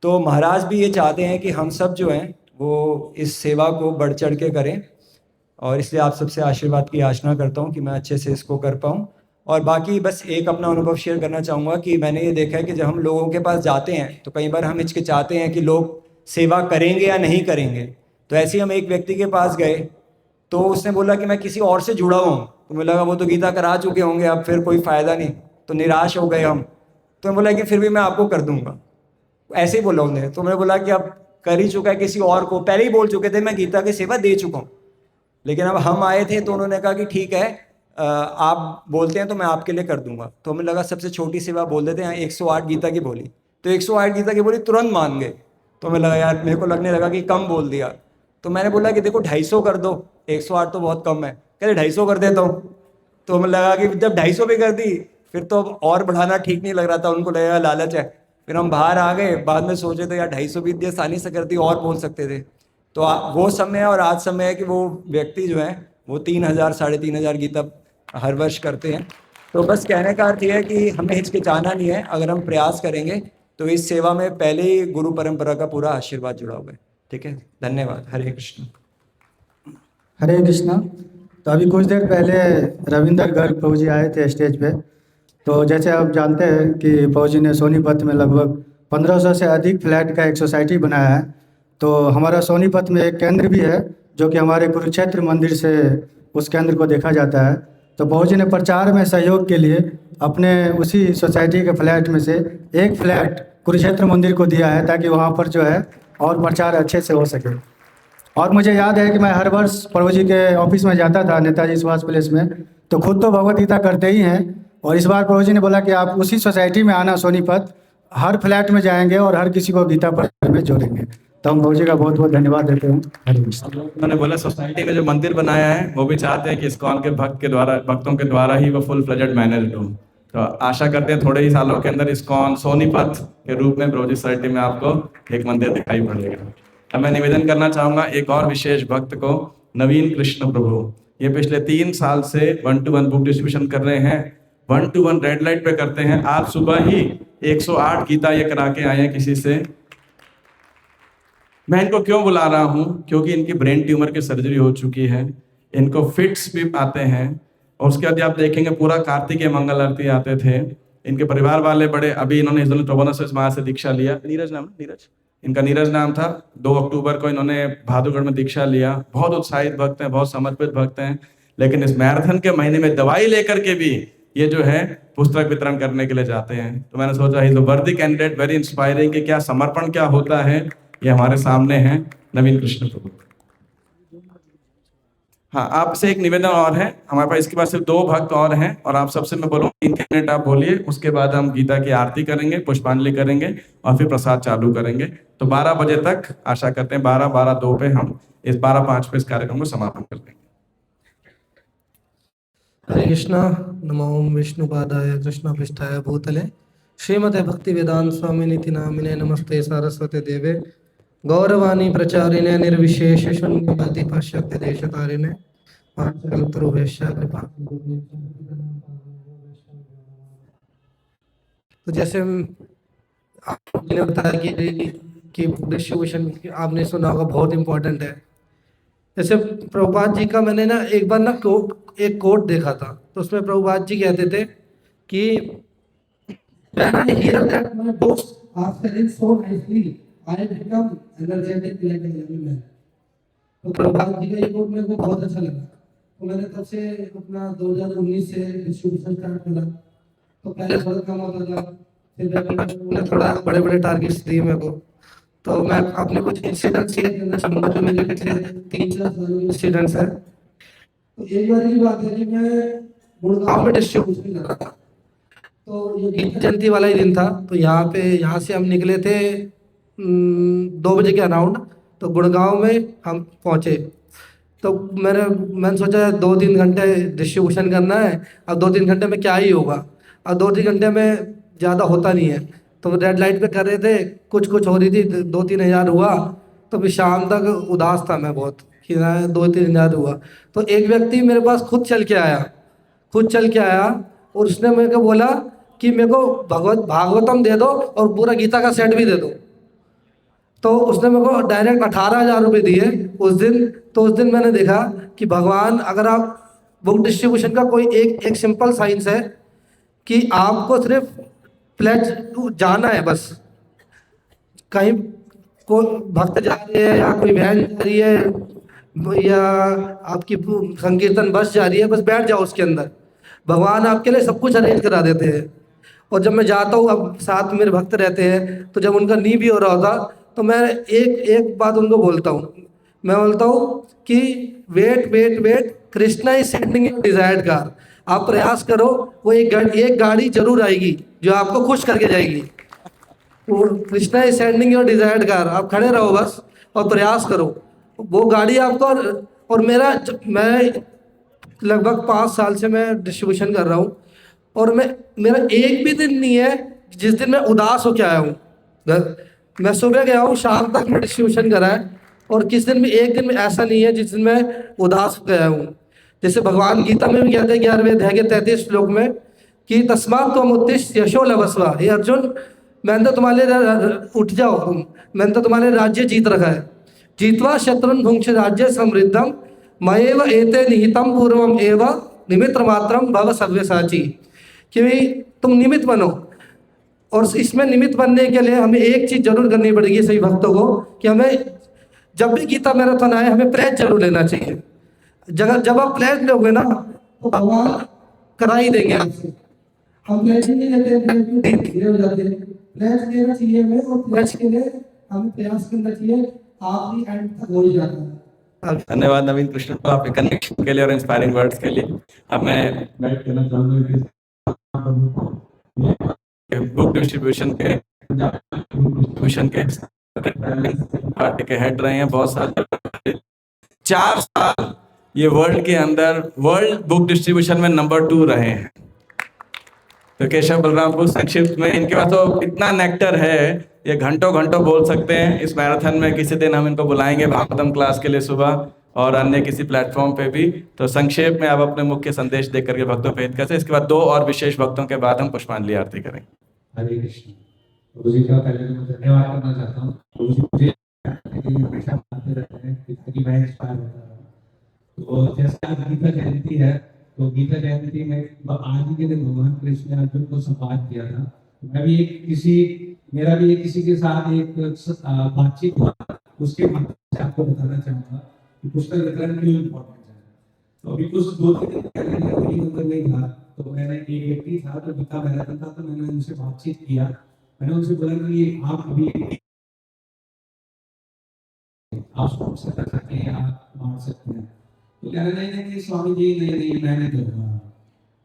S9: तो महाराज भी ये चाहते हैं कि हम सब जो हैं वो इस सेवा को बढ़ चढ़ के करें, और इसलिए आप सबसे आशीर्वाद की याचना करता हूँ कि मैं अच्छे से इसको कर पाऊँ। और बाकी बस एक अपना अनुभव शेयर करना चाहूँगा कि मैंने ये देखा है कि जब हम लोगों के पास जाते हैं तो कई बार हम हिचकिचाते हैं कि लोग सेवा करेंगे या नहीं करेंगे। तो ऐसे ही हम एक व्यक्ति के पास गए तो उसने बोला कि मैं किसी और से जुड़ा हुआ हूँ, तो मुझे लगा वो तो गीता करा चुके होंगे, अब फिर कोई फ़ायदा नहीं, तो निराश हो गए हम। तो मैं बोला कि फिर भी मैं आपको कर दूंगा, ऐसे ही बोला उन्हें। तो मैंने बोला कि अब कर ही चुका है किसी और को, पहले ही बोल चुके थे मैं गीता की सेवा दे चुका हूँ, लेकिन अब हम आए थे तो उन्होंने कहा कि ठीक है आप बोलते हैं तो मैं आपके लिए कर दूंगा। तो हमें लगा सबसे छोटी सेवा बोल देते हैं, 108 गीता की बोली, तो 108 गीता की बोली तुरंत मान गए। तो मैं लगा यार, मेरे को लगने लगा कि कम बोल दिया। तो मैंने बोला कि देखो 250 कर दो, 108 तो बहुत कम है। कहते 250 कर देता हूँ। तो मैं लगा कि जब 250 भी कर दी फिर तो और बढ़ाना ठीक नहीं लग रहा था, उनको लगेगा लालच है। फिर हम बाहर आ गए, बाद में सोचे तो यार 250 भी दिया, आसानी से कर दी, और बोल सकते थे। तो वो समय और आज समय है कि वो व्यक्ति जो है वो 3000 3,500 गीता हर वर्ष करते हैं। तो बस कहने का अर्थ ये है कि हमें हिचकिचाना नहीं है, अगर हम प्रयास करेंगे तो इस सेवा में पहले ही गुरु परंपरा का पूरा आशीर्वाद जुड़ा हुआ है। ठीक है, धन्यवाद। हरे कृष्ण।
S10: हरे कृष्णा। तो अभी कुछ देर पहले रविंद्र गर्ग प्रभु जी आए थे स्टेज पे। तो जैसे आप जानते हैं कि प्रभु जी ने सोनीपत में लगभग 1500 से अधिक फ्लैट का एक सोसाइटी बनाया है। तो हमारा सोनीपत में एक केंद्र भी है जो कि हमारे कुरुक्षेत्र मंदिर से उस केंद्र को देखा जाता है। तो बाबूजी ने प्रचार में सहयोग के लिए अपने उसी सोसाइटी के फ्लैट में से एक फ्लैट कुरुक्षेत्र मंदिर को दिया है ताकि वहाँ पर जो है और प्रचार अच्छे से हो सके। और मुझे याद है कि मैं हर वर्ष प्रभु जी के ऑफिस में जाता था नेताजी सुभाष पैलेस में, तो खुद तो भगवत गीता करते ही हैं, और इस बार प्रभु जी ने बोला कि आप उसी सोसाइटी में आना सोनीपत, हर फ्लैट में जाएंगे और हर किसी को गीता पढ़ने में जोड़ेंगे। तो हम प्रभु जी का बहुत बहुत धन्यवाद देते हैं। हरे कृष्ण।
S2: उन्होंने बोला सोसाइटी में जो मंदिर बनाया है वो भी चाहते हैं कि इस्कॉन के भक्तों के द्वारा ही वो फुल फ्लेजेड मैनेज्ड हो। तो आशा करते हैं थोड़े ही सालों के अंदर इस्कॉन सोनीपत के रूप में प्रभु जी सोसाइटी में आपको एक मंदिर दिखाई पड़ेगा। अब मैं निवेदन करना चाहूँगा एक और विशेष भक्त को, नवीन कृष्ण प्रभु। ये पिछले 3 साल से 1-to-1 बुक डिस्ट्रीब्यूशन कर रहे हैं, 1-to-1 रेड लाइट पे करते हैं। आज सुबह ही 108 गीता ये करा के आए हैं किसी से। मैं इनको क्यों बुला रहा हूँ, क्योंकि इनकी ब्रेन ट्यूमर की सर्जरी हो चुकी है, इनको फिट्स भी आते हैं, और उसके बाद आप देखेंगे पूरा कार्तिकेय मंगल आरती आते थे। इनके परिवार वाले बड़े, अभी इन्होंने इस दोनों माँ से दीक्षा लिया, इनका नीरज नाम था। 2 अक्टूबर को इन्होंने भादुगढ़ में दीक्षा लिया। बहुत उत्साहित भक्त हैं, बहुत समर्पित भक्त हैं, लेकिन इस मैराथन के महीने में दवाई लेकर के भी ये जो है पुस्तक वितरण करने के लिए जाते हैं। तो मैंने सोचा ही वर्दी कैंडिडेट, वेरी इंस्पायरिंग कि क्या समर्पण क्या होता है, ये हमारे सामने हैं नवीन कृष्ण प्रभु। हाँ, आपसे एक निवेदन और है, हमारे पास इसके बाद सिर्फ 2 भक्त और हैं, और आप सबसे मैं बोलूँ 3 मिनट आप बोलिए, उसके बाद हम गीता की आरती करेंगे, पुष्पांजलि करेंगे और फिर प्रसाद चालू करेंगे। तो 12 बजे तक आशा करते हैं 12-12-2 पे हम इस 12-5 पे इस कार्यक्रम को समापन कर देंगे।
S11: हरे कृष्णा। नमो विष्णुपादाय कृष्णपृष्ठाय भूतले श्रीमते भक्ति वेदांत स्वामिनिति नामिने नमस्ते सारस्वते देवे गौरवाणी प्रचारिणे निर्विशेष शून्यवादी पाश्चात्य देशतारिणे तो जैसे आपने बताया कि डिस्ट्रीब्यूशन आपने सुना होगा बहुत इम्पोर्टेंट है। जैसे प्रभुपाद जी का मैंने ना एक बार ना एक कोट देखा था, तो उसमें प्रभुपाद जी कहते थे कि तो प्रभुपाद जी का ये कोट मेरे को बहुत अच्छा लगा, तो मैंने तब से अपना 2019 से डिस्ट्रीब्यूशन स्टार्ट करा। तो पहले बहुत कम होता था, फिर थोड़ा बड़े बड़े टारगेट्स दिए मेरे को। तो मैं अपने कुछ इंसिडेंट शेयर करना चाहूँगा जो मेरे पिछले 3-4 सालों के इंसिडेंट्स है। तो एक बार की बात है कि मैं गुड़गांव में डिस्ट्रीब्यूशन कर रहा था, तो ये गीता जयंती वाला ही दिन था। तो यहाँ से हम निकले थे 2 बजे के अराउंड, तो गुड़गांव में हम पहुँचे। तो मैंने सोचा 2-3 घंटे डिस्ट्रीब्यूशन करना है, अब 2-3 घंटे में क्या ही होगा, अब 2-3 घंटे में ज़्यादा होता नहीं है। तो रेड लाइट पे कर रहे थे, कुछ हो रही थी, 2-3 हज़ार हुआ। तो फिर शाम तक उदास था मैं बहुत कि 2-3 हज़ार हुआ। तो एक व्यक्ति मेरे पास खुद चल के आया और उसने मेरे को बोला कि मेरे को भागवतम दे दो और पूरा गीता का सेट भी दे दो। तो उसने मेरे को डायरेक्ट 18,000 रुपये दिए उस दिन। तो उस दिन मैंने देखा कि भगवान, अगर आप बुक डिस्ट्रीब्यूशन का कोई एक सिंपल साइंस है कि आपको सिर्फ प्लेज जाना है, बस कहीं कोई भक्त जा रही है या कोई वैन जा रही है या आपकी संकीर्तन बस जा रही है, बस बैठ जाओ उसके अंदर, भगवान आपके लिए सब कुछ अरेंज करा देते हैं। और जब मैं जाता हूँ, अब साथ में मेरे भक्त रहते हैं, तो जब उनका नी भी हो रहा होता तो मैं एक बात उनको बोलता हूँ, मैं बोलता हूँ कि wait Krishna is sending your desired car. आप प्रयास करो, वो एक गाड़ी जरूर आएगी जो आपको खुश करके जाएगी। Krishna is sending your desired car, आप खड़े रहो बस और प्रयास करो, वो गाड़ी आपको। और मैं लगभग 5 साल से मैं डिस्ट्रीब्यूशन कर रहा हूँ, और मेरा एक भी दिन नहीं है जिस दिन मैं उदास होकर आया हूँ। मैं सुबह गया हूँ, शाम तक मैं डिस्ट्रीब्यूशन करा है, और किस दिन भी एक दिन में ऐसा नहीं है जिस दिन मैं उदास गया हूँ। जैसे भगवान गीता में भी कहते हैं 11वें अध्याय के 33 श्लोक में कि तस्मात् त्वम् उत्तिष्ठ यशो लभस्व। हे अर्जुन, मैंने तो तुम्हारे उठ जाओ तुम, मैंने तो तुम्हारे राज्य जीत रखा है। जीतवा शत्रुन भुंक्ष राज्य समृद्धम मयेव एते निहितम पूर्वम एव निमित्र मात्रम भव सव्यसाची। कि भाई तुम निमित्त बनो, और इसमें निमित्त बनने के लिए हमें एक चीज़ जरूर करनी पड़ेगी सभी भक्तों को, कि हमें जब भी गीता मैराथन आए हमें प्लेज जरूर लेना चाहिए। जब आप प्लेज लोगे ना तो भगवान करा ही देंगे आपसे। हम प्लेज ही नहीं लेते, प्लेज हो जाते हैं। प्लेज लेना चाहिए हमें, और प्लेज के लिए हमें प्रयास करना चाहिए, आखिरी एंड तक हो ही जाता है।
S2: धन्यवाद नवीन कृष्ण को आपके कनेक्शन के लिए और इंस्पायरिंग वर्ड्स के लिए। अब मैं गाइड करना चाहूँगा बुक डिस्ट्रीब्यूशन के पार्टी के हेड रहे हैं बहुत सारे, 4 साल ये वर्ल्ड के अंदर वर्ल्ड बुक डिस्ट्रीब्यूशन में नंबर 2 रहे हैं। तो केशव बलरामपुर संक्षिप्त में इनके पास तो इतना नेक्टर है, ये घंटों घंटों बोल सकते हैं। इस मैराथन में किसी दिन हम इनको बुलाएंगे भागवतम क्लास के लिए सुबह और अन्य किसी प्लेटफॉर्म पे भी। तो संक्षेप में आप अपने मुख्य संदेश देख करके भक्तों पे हित करते हैं। इसके बाद 2 और विशेष भक्तों के बाद हम पुष्पांजलि आरती करेंगे।
S12: हरे कृष्ण। प्रभु जी का पहले मैं धन्यवाद करना चाहता हूँ। प्रभु जी मुझे हमेशा बताते रहते हैं कि मैं इंस्पायर होता हूँ। तो जैसे आज गीता जयंती है, तो गीता जयंती में आज ही के दिन भगवान कृष्ण ने अर्जुन को संवाद किया था। मैं भी मेरा भी किसी के साथ एक बातचीत हुआ, उसके माध्यम से आपको बताना चाहूँगा कि पुस्तक वितरण क्यों इम्पोर्टेंट है। तो अभी कुछ 2-3 दिन पहले नहीं था, तो मैंने एक व्यक्ति था तो गीता मैराथन था, तो मैंने उनसे बातचीत किया। मैंने उनसे बोला कि आप अभी आप स्पॉन्सर कर सकते हैं, आप बांट सकते हैं। तो कह रहे नहीं स्वामी जी, नहीं मैं नहीं करूँगा।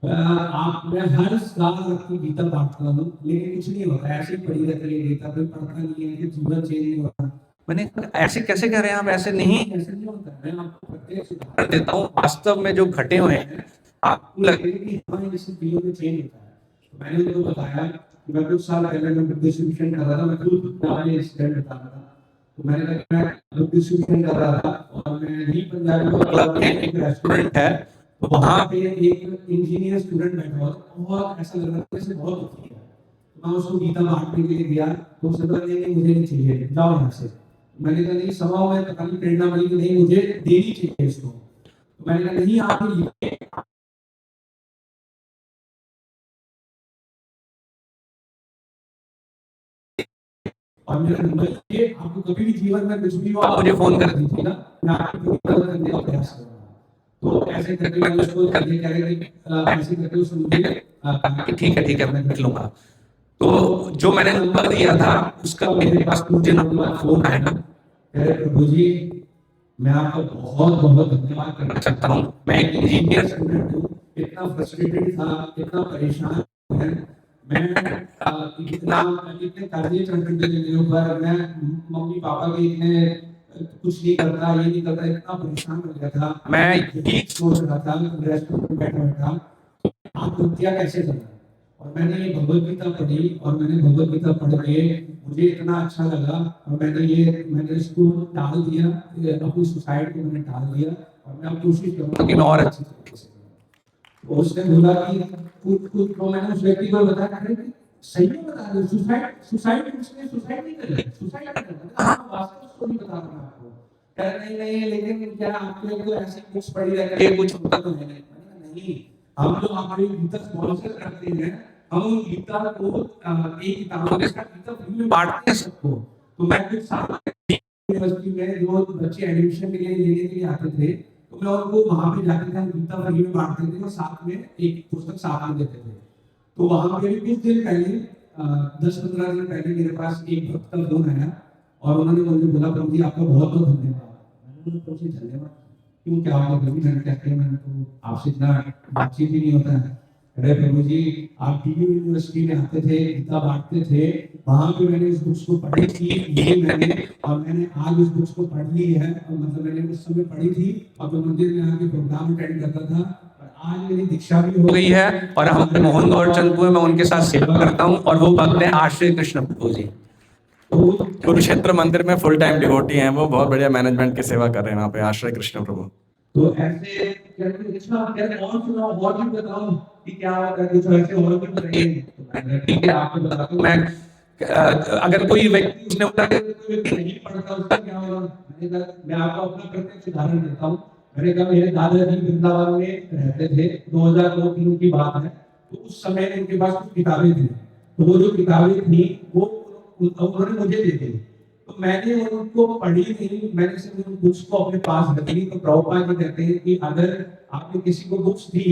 S12: मैं हर साल आपकी गीता बांटता हूँ, लेकिन कुछ नहीं होता, ऐसे ही पड़ी रहती है गीता, कोई पढ़ता नहीं है, जीवन चेंज नहीं होता। मैंने ऐसे कैसे कह रहे हैं आप? ऐसे नहीं होता। मैं आपको प्रत्येक सुधार देता हूँ, वास्तव में जो घटे हुए हैं आपको लगेगा कि हमारे जैसे चीजों में चेंज होता है। तो मैंने उनको बताया कि मैं कुछ साल पहले मैं डिस्ट्रीब्यूशन कर रहा था, मैं खुद इंसिडेंट बता रहा था। तो मैंने कहा कि मैं डिस्ट्रीब्यूशन कर रहा था और मैं यही पंजाबी क्लब में एक रेस्टोरेंट है, तो वहाँ पे एक इंजीनियर स्टूडेंट बैठा हुआ था, बहुत ऐसा लग रहा था जैसे बहुत दुखी है। तो मैं उसको गीता बांटने के लिए गया, तो उसने बोला नहीं मुझे नहीं चाहिए, जाओ यहाँ से। मैंने कहा नहीं सभा में पता नहीं प्रेरणा मिली कि नहीं मुझे देनी चाहिए इसको। तो मैंने कहा नहीं आप और मेरा नंबर ये, आपको कभी भी जीवन में कुछ भी हो आप मुझे फोन कर दीजिएगा, मैं आपकी मदद करने का प्रयास करूंगा। तो ऐसे करके मैंने उसको करके कह रहे कि ऐसे करके उसने मुझे ठीक है मैं कर लूंगा। तो जो मैंने नंबर दिया था उसका मेरे पास मुझे नंबर फोन आया, अरे प्रभु जी मैं आपका बहुत बहुत धन्यवाद करना चाहता हूँ। मैं एक इंजीनियर स्टूडेंट हूँ, इतना फ्रस्ट्रेटेड था, इतना परेशान है, मैं इतने कर्जे चढ़ने के लिए ऊपर, मैं मम्मी पापा के इतने कुछ नहीं करता, ये नहीं करता, इतना परेशान हो गया था। मैं यही सोच रहा था रेस्टोरेंट में बैठा आत्महत्या कैसे करना। और मैंने ये भगवद गीता पढ़ी और मैंने भगवद गीता पढ़ के मुझे इतना अच्छा लगा और मैंने इसको डाल दिया, अपनी सोसाइटी को मैंने डाल दिया और मैं अब कोशिश करूँगा कि मैं और अच्छी तरीके से। तो उसने बोला कि तो मैंने उस व्यक्ति को बताया कि सही में बता रहे सुसाइड नहीं कर रहे, सुसाइड नहीं कर रहे, वास्तव स्टोरी बता रहा हूँ आपको। कह रहे नहीं लेकिन क्या आपके तो ऐसी बुक्स पढ़ी रहती है, कुछ होता तो है नहीं। हम जो हमारी गीता स्पॉन्सर करते हैं, हम गीता को एक किताब के साथ गीता फ्री में बांटते हैं सबको। तो मैं कुछ साल यूनिवर्सिटी में जो बच्चे एडमिशन के लिए लेने के लिए आते थे, तो मैं उनको वहाँ पे जाके हम गीता फ्री में बांटते थे और साथ में एक पुस्तक साथ में देते थे। तो वहाँ पे भी कुछ दिन पहले 10-15 दिन पहले मेरे पास एक भक्त का फोन आया और उन्होंने मुझे बोला प्रभु जी आपका बहुत बहुत धन्यवाद। मैंने बोला प्रभु जी धन्यवाद क्यों, क्या हुआ प्रभु? मैंने कहते हैं मैंने तो आपसे इतना बातचीत ही नहीं होता है। अरे प्रभु जी आप डीयू यूनिवर्सिटी में आते थे, गीता बांटते थे, वहाँ पे मैंने इस बुक्स को पढ़ी थी मैंने आज इस बुक्स को पढ़ ली है। और मतलब मैंने उस समय पढ़ी थी और मैं मंदिर में आके प्रोग्राम अटेंड करता था और आज मेरी दीक्षा भी हो गई है और हमारे मोहन गौर चंदपुर में मैं उनके साथ सेवा करता हूँ और वो भक्त है आश्रय कृष्ण प्रभु जी।
S2: कुरुक्षेत्र मंदिर में फुल टाइम डिवोटी हैं, वो बहुत बढ़िया मैनेजमेंट की सेवा कर रहे हैं वहाँ पे, आश्रय कृष्ण प्रभु।
S12: तो ऐसे और सुनाओ और भी बताओ कि क्या होता है, कुछ ऐसे और भी बताइए। तो ठीक है आपको बताता हूँ। मैं अगर कोई व्यक्ति उसने नहीं पढ़ता उसका क्या होगा, मैं आपको अपना प्रत्यक्ष उदाहरण देता हूँ। मैंने कहा मेरे दादाजी वृंदावन में रहते थे, 2002-2003 की बात है। तो उस समय उनके पास कुछ किताबें थी, तो वो जो किताबें थी वो उन्होंने मुझे दे दी। तो मैंने उनको पढ़ी नहीं, मैंने सिर्फ उन बुक्स को अपने पास रख ली। तो प्रभुपाद जी कहते हैं कि अगर आपने किसी को बुक्स दी,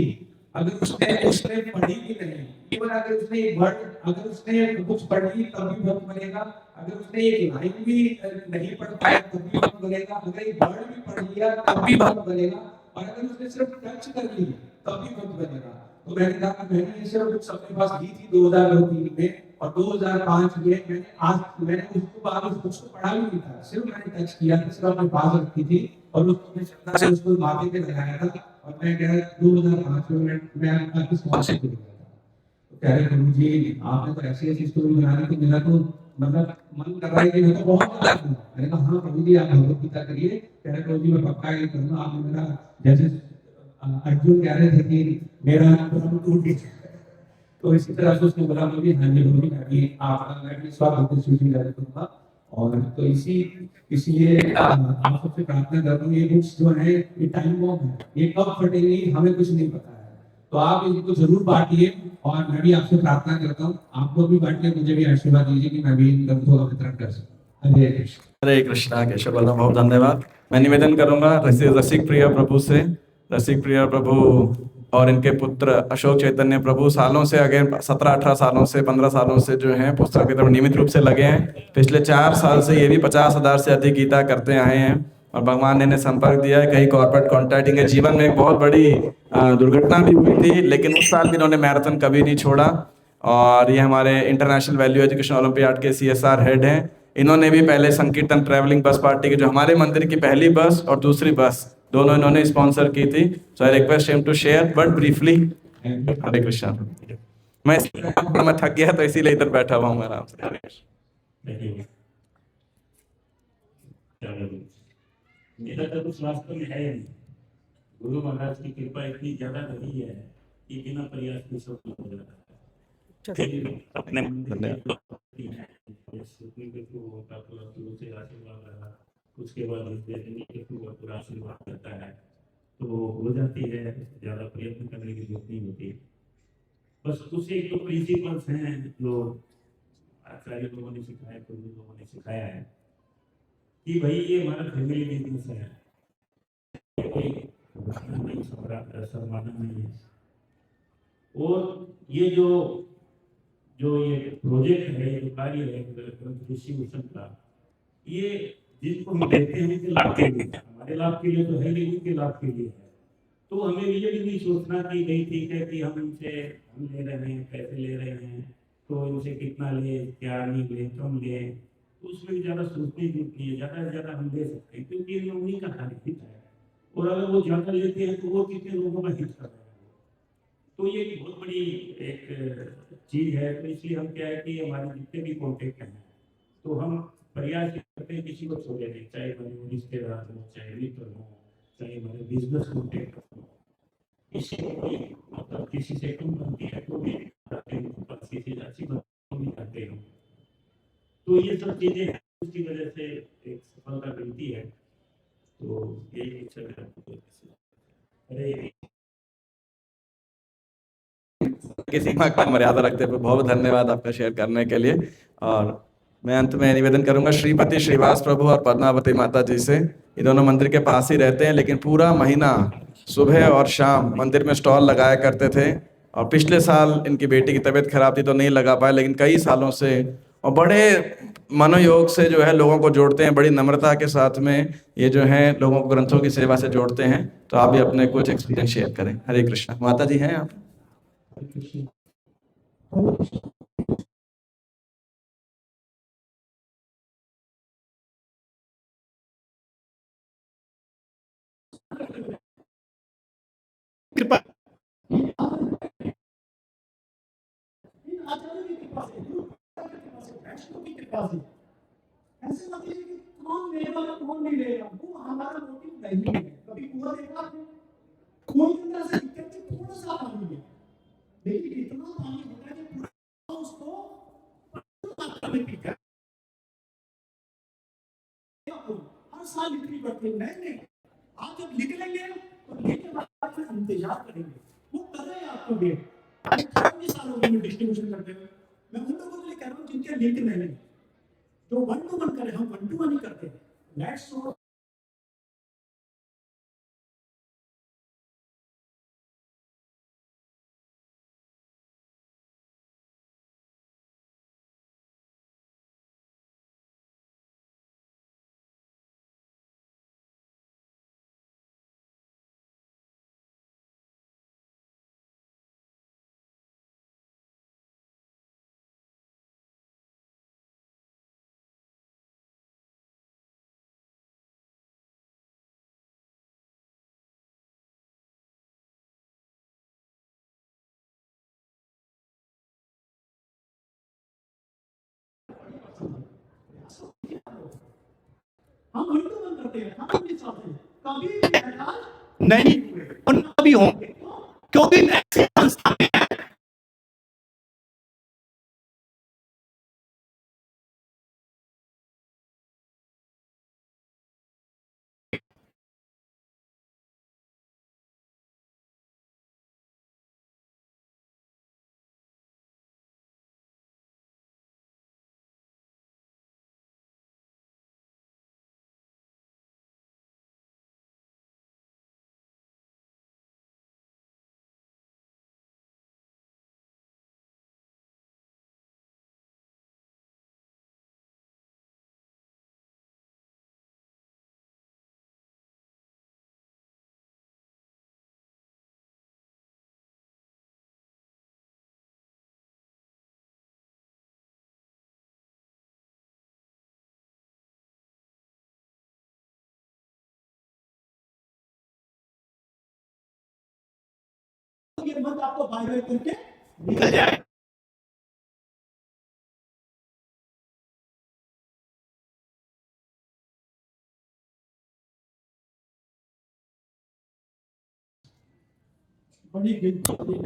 S12: अगर उसने पढ़ी भी नहीं, इवन अगर उसने एक वर्ड, अगर उसने बुक्स पढ़ ली तब भी भक्त बनेगा, अगर उसने एक लाइन भी नहीं पढ़ पाया तब भी भक्त बनेगा, अगर एक वर्ड भी पढ़ लिया तब भी भक्त बनेगा, और अगर उसने सिर्फ टच कर ली तब भी भक्त बनेगा। तो मैंने कहा मैंने ये सिर्फ बुक्स अपने पास ली थी 2003 में, और 2005 में मैंने उसको बाद उस बुक्स को पढ़ा भी नहीं था, सिर्फ मैंने टच किया था, सिर्फ अपने पास रखी थी और उसको मैं श्रद्धा से उसको माथे पे लगाया था। और मैं कह रहा 2005 में मैं आपकी स्पॉन्सर कर था। तो कह रहे प्रभु जी आपने तो ऐसी स्टोरी बना दी कि मेरा तो मतलब मन कर रहा है कि मैं तो बहुत ज्यादा हूँ। मैंने कहा हाँ प्रभु जी आप भगवत गीता करिए। कह रहे प्रभु जी मैं पक्का ये करूँगा, आपने मेरा जैसे अर्जुन कह रहे थे कि मेरा टूट गया, तो इसी तरह से उसने बोला मुझे हाँ जी प्रभु जी मैं भी आपका मैं भी स्वागत सूची जारी करूँगा। और तो इसलिए आप सबसे प्रार्थना करता हूँ, ये बुक्स जो है ये टाइम बॉम्ब है, ये कब फटेंगे हमें कुछ नहीं पता है, तो आप इनको जरूर बांटिए। और मैं भी आपसे प्रार्थना करता हूँ आप लोग भी बांटिए, मुझे भी आशीर्वाद दीजिए कि मैं भी इन ग्रंथों का वितरण कर सकूँ। हरे कृष्ण।
S2: हरे कृष्णा। केशव बलराम बहुत धन्यवाद। मैं निवेदन करूंगा रसिक प्रिय प्रभु से, रसिक प्रिय प्रभु और इनके पुत्र अशोक चैतन्य प्रभु सालों से, अगेन 17-18 सालों से 15 सालों से जो हैं पुस्तक की तरफ नियमित रूप से लगे हैं। पिछले 4 साल से ये भी 50,000 से अधिक गीता करते आए हैं और भगवान ने इन्हें संपर्क दिया है। कई कॉर्पोरेट कॉन्ट्रैक्ट इनके जीवन में एक बहुत बड़ी दुर्घटना भी हुई थी, लेकिन उस साल भी इन्होंने मैराथन कभी नहीं छोड़ा। और ये हमारे इंटरनेशनल वैल्यू एजुकेशन ओलंपियाड के CSR हेड हैं। इन्होंने भी पहले संकीर्तन ट्रैवलिंग बस पार्टी की जो हमारे मंदिर की पहली बस और दूसरी बस दोनों इन्होंने स्पॉन्सर की थी। So I request him to share but briefly. Hare Krishna. मैं थक गया तो इसीलिए इधर बैठा हुआ हूँ आराम से।
S13: मेरा तो कुछ वास्तव में है नहीं, गुरु महाराज की कृपा इतनी ज्यादा रही है कि बिना प्रयास के सब कुछ हो जाता है। अपने आशीर्वाद रहा, उसके बाद पूरा आशीर्वाद करता है तो हो जाती है, ज्यादा प्रयत्न करने की जरूरत नहीं होती। बस कुछ एक तो प्रिंसिपल्स हैं जो आचार्य लोगों ने सिखाया, गुरु लोगों ने सिखाया है कि भाई ये हमारा फैमिली बिजनेस है, शर्माना नहीं है। और ये जो ये प्रोजेक्ट है, ये कार्य है डिस्ट्रीब्यूशन का, ये जिसको हम देते हैं उनके लाभ के लिए, हमारे लाभ के लिए तो है नहीं, उनके लाभ के लिए है। तो हमें ये भी नहीं सोचना कि नहीं ठीक है कि हम ले रहे हैं, पैसे ले रहे हैं तो इनसे कितना ले, क्या नहीं ले, कम ले, तो उसमें ज़्यादा सोचने की जरूरत नहीं है। ज़्यादा से ज़्यादा हम ले सकते हैं क्योंकि ये उन्हीं का हित है, और अगर वो ज़्यादा लेते हैं तो वो कितने लोगों का हित कर रहे हैं। तो ये एक बहुत बड़ी एक चीज़ है। तो इसलिए हम क्या है कि हमारे जितने भी कॉन्टेक्ट हैं तो हम प्रयास करते हैं किसी को छोड़े नहीं, चाहे हमारे रिश्तेदार हो, चाहे मित्र हो, चाहे हमारे बिजनेस कॉन्टेक्ट हो, किसी को भी मतलब किसी से कम बनती है तो भी करते हैं, किसी से अच्छी बनती भी करते हैं। तो ये सब चीज़ें हैं, उसकी वजह से एक सफलता मिलती है। तो यही इच्छा है। अरे
S2: की सीमा का मर्यादा रखते हुए बहुत धन्यवाद आपका शेयर करने के लिए। और मैं अंत में निवेदन करूंगा श्रीपति श्रीवास प्रभु और पद्मावती माता जी से। ये दोनों मंदिर के पास ही रहते हैं, लेकिन पूरा महीना सुबह और शाम मंदिर में स्टॉल लगाया करते थे। और पिछले साल इनकी बेटी की तबीयत खराब थी तो नहीं लगा पाए, लेकिन कई सालों से और बड़े मनोयोग से जो है लोगों को जोड़ते हैं, बड़ी नम्रता के साथ में ये जो है लोगों को ग्रंथों की सेवा से जोड़ते हैं। तो आप भी अपने कुछ एक्सपीरियंस शेयर करें। हरे कृष्णा। माता जी हैं आप?
S11: कृपा ऐसे मत कीजिए कि कौन लेगा कौन नहीं लेगा, वो हमारा मोटिव नहीं है। कभी कुआं देखा आपने? कुआं के अंदर से दिक्कत है थोड़ा सा पानी है, लेकिन इतना पानी होता है कि पूरा उसको मात्रा में पीता है। हर साल बिक्री बढ़ती है। नहीं, आप जब निकलेंगे तो लेके बाद इंतजार करेंगे, वो कर रहे हैं आपको भी। 40 सालों में डिस्ट्रीब्यूशन करते हुए
S12: मैं उन लोगों के लिए कह रहा हूँ जिनके लिंक नहीं है, जो 1-to-1 करें, हम 1-to-1 ही करते हैं। लेट्स शो हम 1-to-1 करते हैं, हम भी चाहते हैं कभी भी ऐसा नहीं हुए और ना भी होंगे, क्योंकि ऐसे संस्था में है। ये मत आपको बाय बाय करके निकल जाए। बड़ी गिनती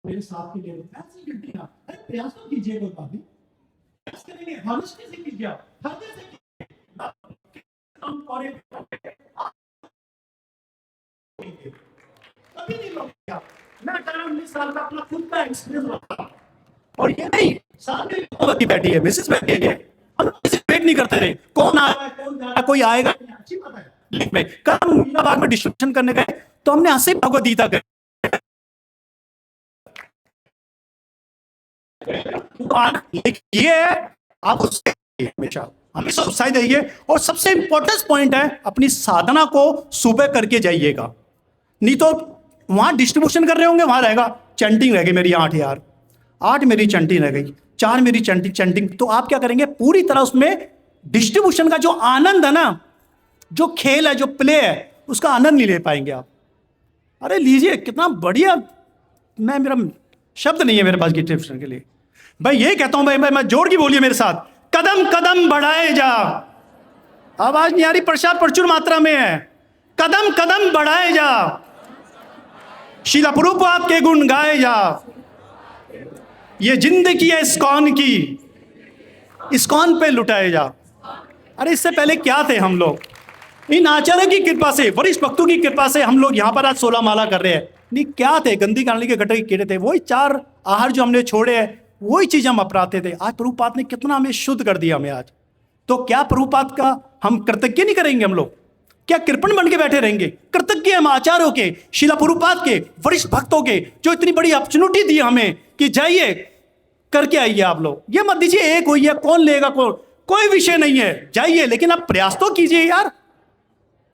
S12: मेरे साथ की लेवल ऐसी गिनतियां, अरे प्रयास तो कीजिए कोई बात नहीं, प्रयास करेंगे, हॉनेस्टी से कीजिए, आप हृदय से कीजिए, हम करें कभी नहीं रोकेगा। मैं 18-19 साल का अपना खुद का एक्सपीरियंस रखता हूँ, और ये नहीं सामने भगवती बैठी है, मिसेस बैठी है, हम वेट नहीं करते रहे कौन आ रहा है कौन जा रहा है, कोई आएगा, अच्छी बात है। में कल मुरादाबाद में डिस्ट्रीब्यूशन करने गए तो हमने ऐसे भगवत गीता गए, ये आप उससे हमेशा हमेशा उत्साहित रहिए, और सबसे इंपॉर्टेंट पॉइंट है अपनी साधना को सुबह करके जाइएगा, नहीं तो वहां डिस्ट्रीब्यूशन कर रहे होंगे, वहां रहेगा चैंटिंग रह गई मेरी 8 यार, 8 मेरी चैंटिंग रह गई, 4 मेरी चैंटिंग, तो आप क्या करेंगे पूरी तरह उसमें डिस्ट्रीब्यूशन का जो आनंद है ना, जो खेल है, जो प्ले है, उसका आनंद नहीं ले पाएंगे आप। अरे लीजिए कितना बढ़िया, मेरा शब्द नहीं है मेरे पास डिस्ट्रीब्यूशन के लिए। भाई ये कहता हूं, भाई मैं जोड़ की बोलिए मेरे साथ, कदम कदम बढ़ाए जा, आवाज नहीं आ रही, प्रसाद प्रचुर मात्रा में है, कदम कदम बढ़ाए जा, शीला प्रभुपाद के गुण गाए जा, ये जिंदगी है इस्कॉन की, इस्कॉन पे लुटाए जा। अरे इससे पहले क्या थे हम लोग, इन आचार्य की कृपा से, वरिष्ठ भक्तों की कृपा से हम लोग यहाँ पर आज 16 माला कर रहे हैं, नहीं क्या थे, गंदी कांडी के गटर के कीड़े थे, वही 4 आहार जो हमने छोड़े हैं, वही चीज हम अपनाते थे। आज प्रभुपाद ने कितना हमें शुद्ध कर दिया हमें आज, तो क्या प्रभुपाद का हम कृतज्ञ नहीं करेंगे, हम लोग क्या कृपण बन के बैठे रहेंगे? कृतज्ञ हम आचार्यों के, शीला प्रभुपाद के, वरिष्ठ भक्तों के, जो इतनी बड़ी अपॉर्चुनिटी दी हमें कि जाइए करके आइए आप लोग, ये मत दीजिए एक हुई है कौन लेगा, कोई विषय नहीं है, जाइए, लेकिन आप प्रयास तो कीजिए यार,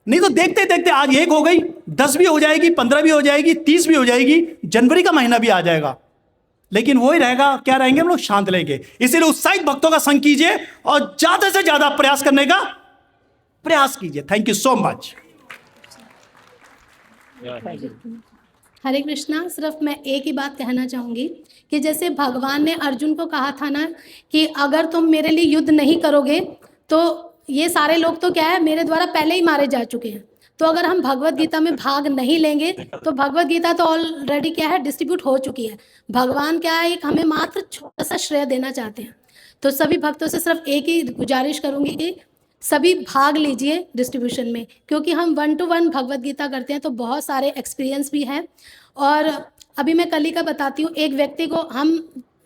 S12: नहीं तो देखते देखते आज 1 हो गई, 10 भी हो जाएगी, 15 भी हो जाएगी, 30 भी हो जाएगी, जनवरी का महीना भी आ जाएगा, लेकिन वही रहेगा, क्या रहेंगे हम लोग, शांत रहेंगे। इसीलिए उत्साहित भक्तों का संग कीजिए और ज्यादा से ज्यादा प्रयास करने का प्रयास कीजिए। Thank you so much.
S14: Hare Krishna, सिर्फ मैं एक ही बात कहना चाहूँगी कि जैसे भगवान ने अर्जुन को कहा था ना कि अगर तुम मेरे लिए युद्ध नहीं करोगे तो ये सारे लोग तो क्या है मेरे द्वारा पहले ही मारे जा चुके हैं, तो अगर हम भगवत गीता में भाग नहीं लेंगे तो भगवत गीता तो ऑलरेडी क्या है डिस्ट्रीब्यूट हो चुकी है। भगवान क्या है, एक हमें मात्र छोटा सा श्रेय देना चाहते हैं। तो सभी भक्तों से सिर्फ एक ही गुजारिश करूँगी कि सभी भाग लीजिए डिस्ट्रीब्यूशन में, क्योंकि हम 1-to-1 भगवत गीता करते हैं तो बहुत सारे एक्सपीरियंस भी हैं, और अभी मैं कल ही का बताती हूँ। एक व्यक्ति को हम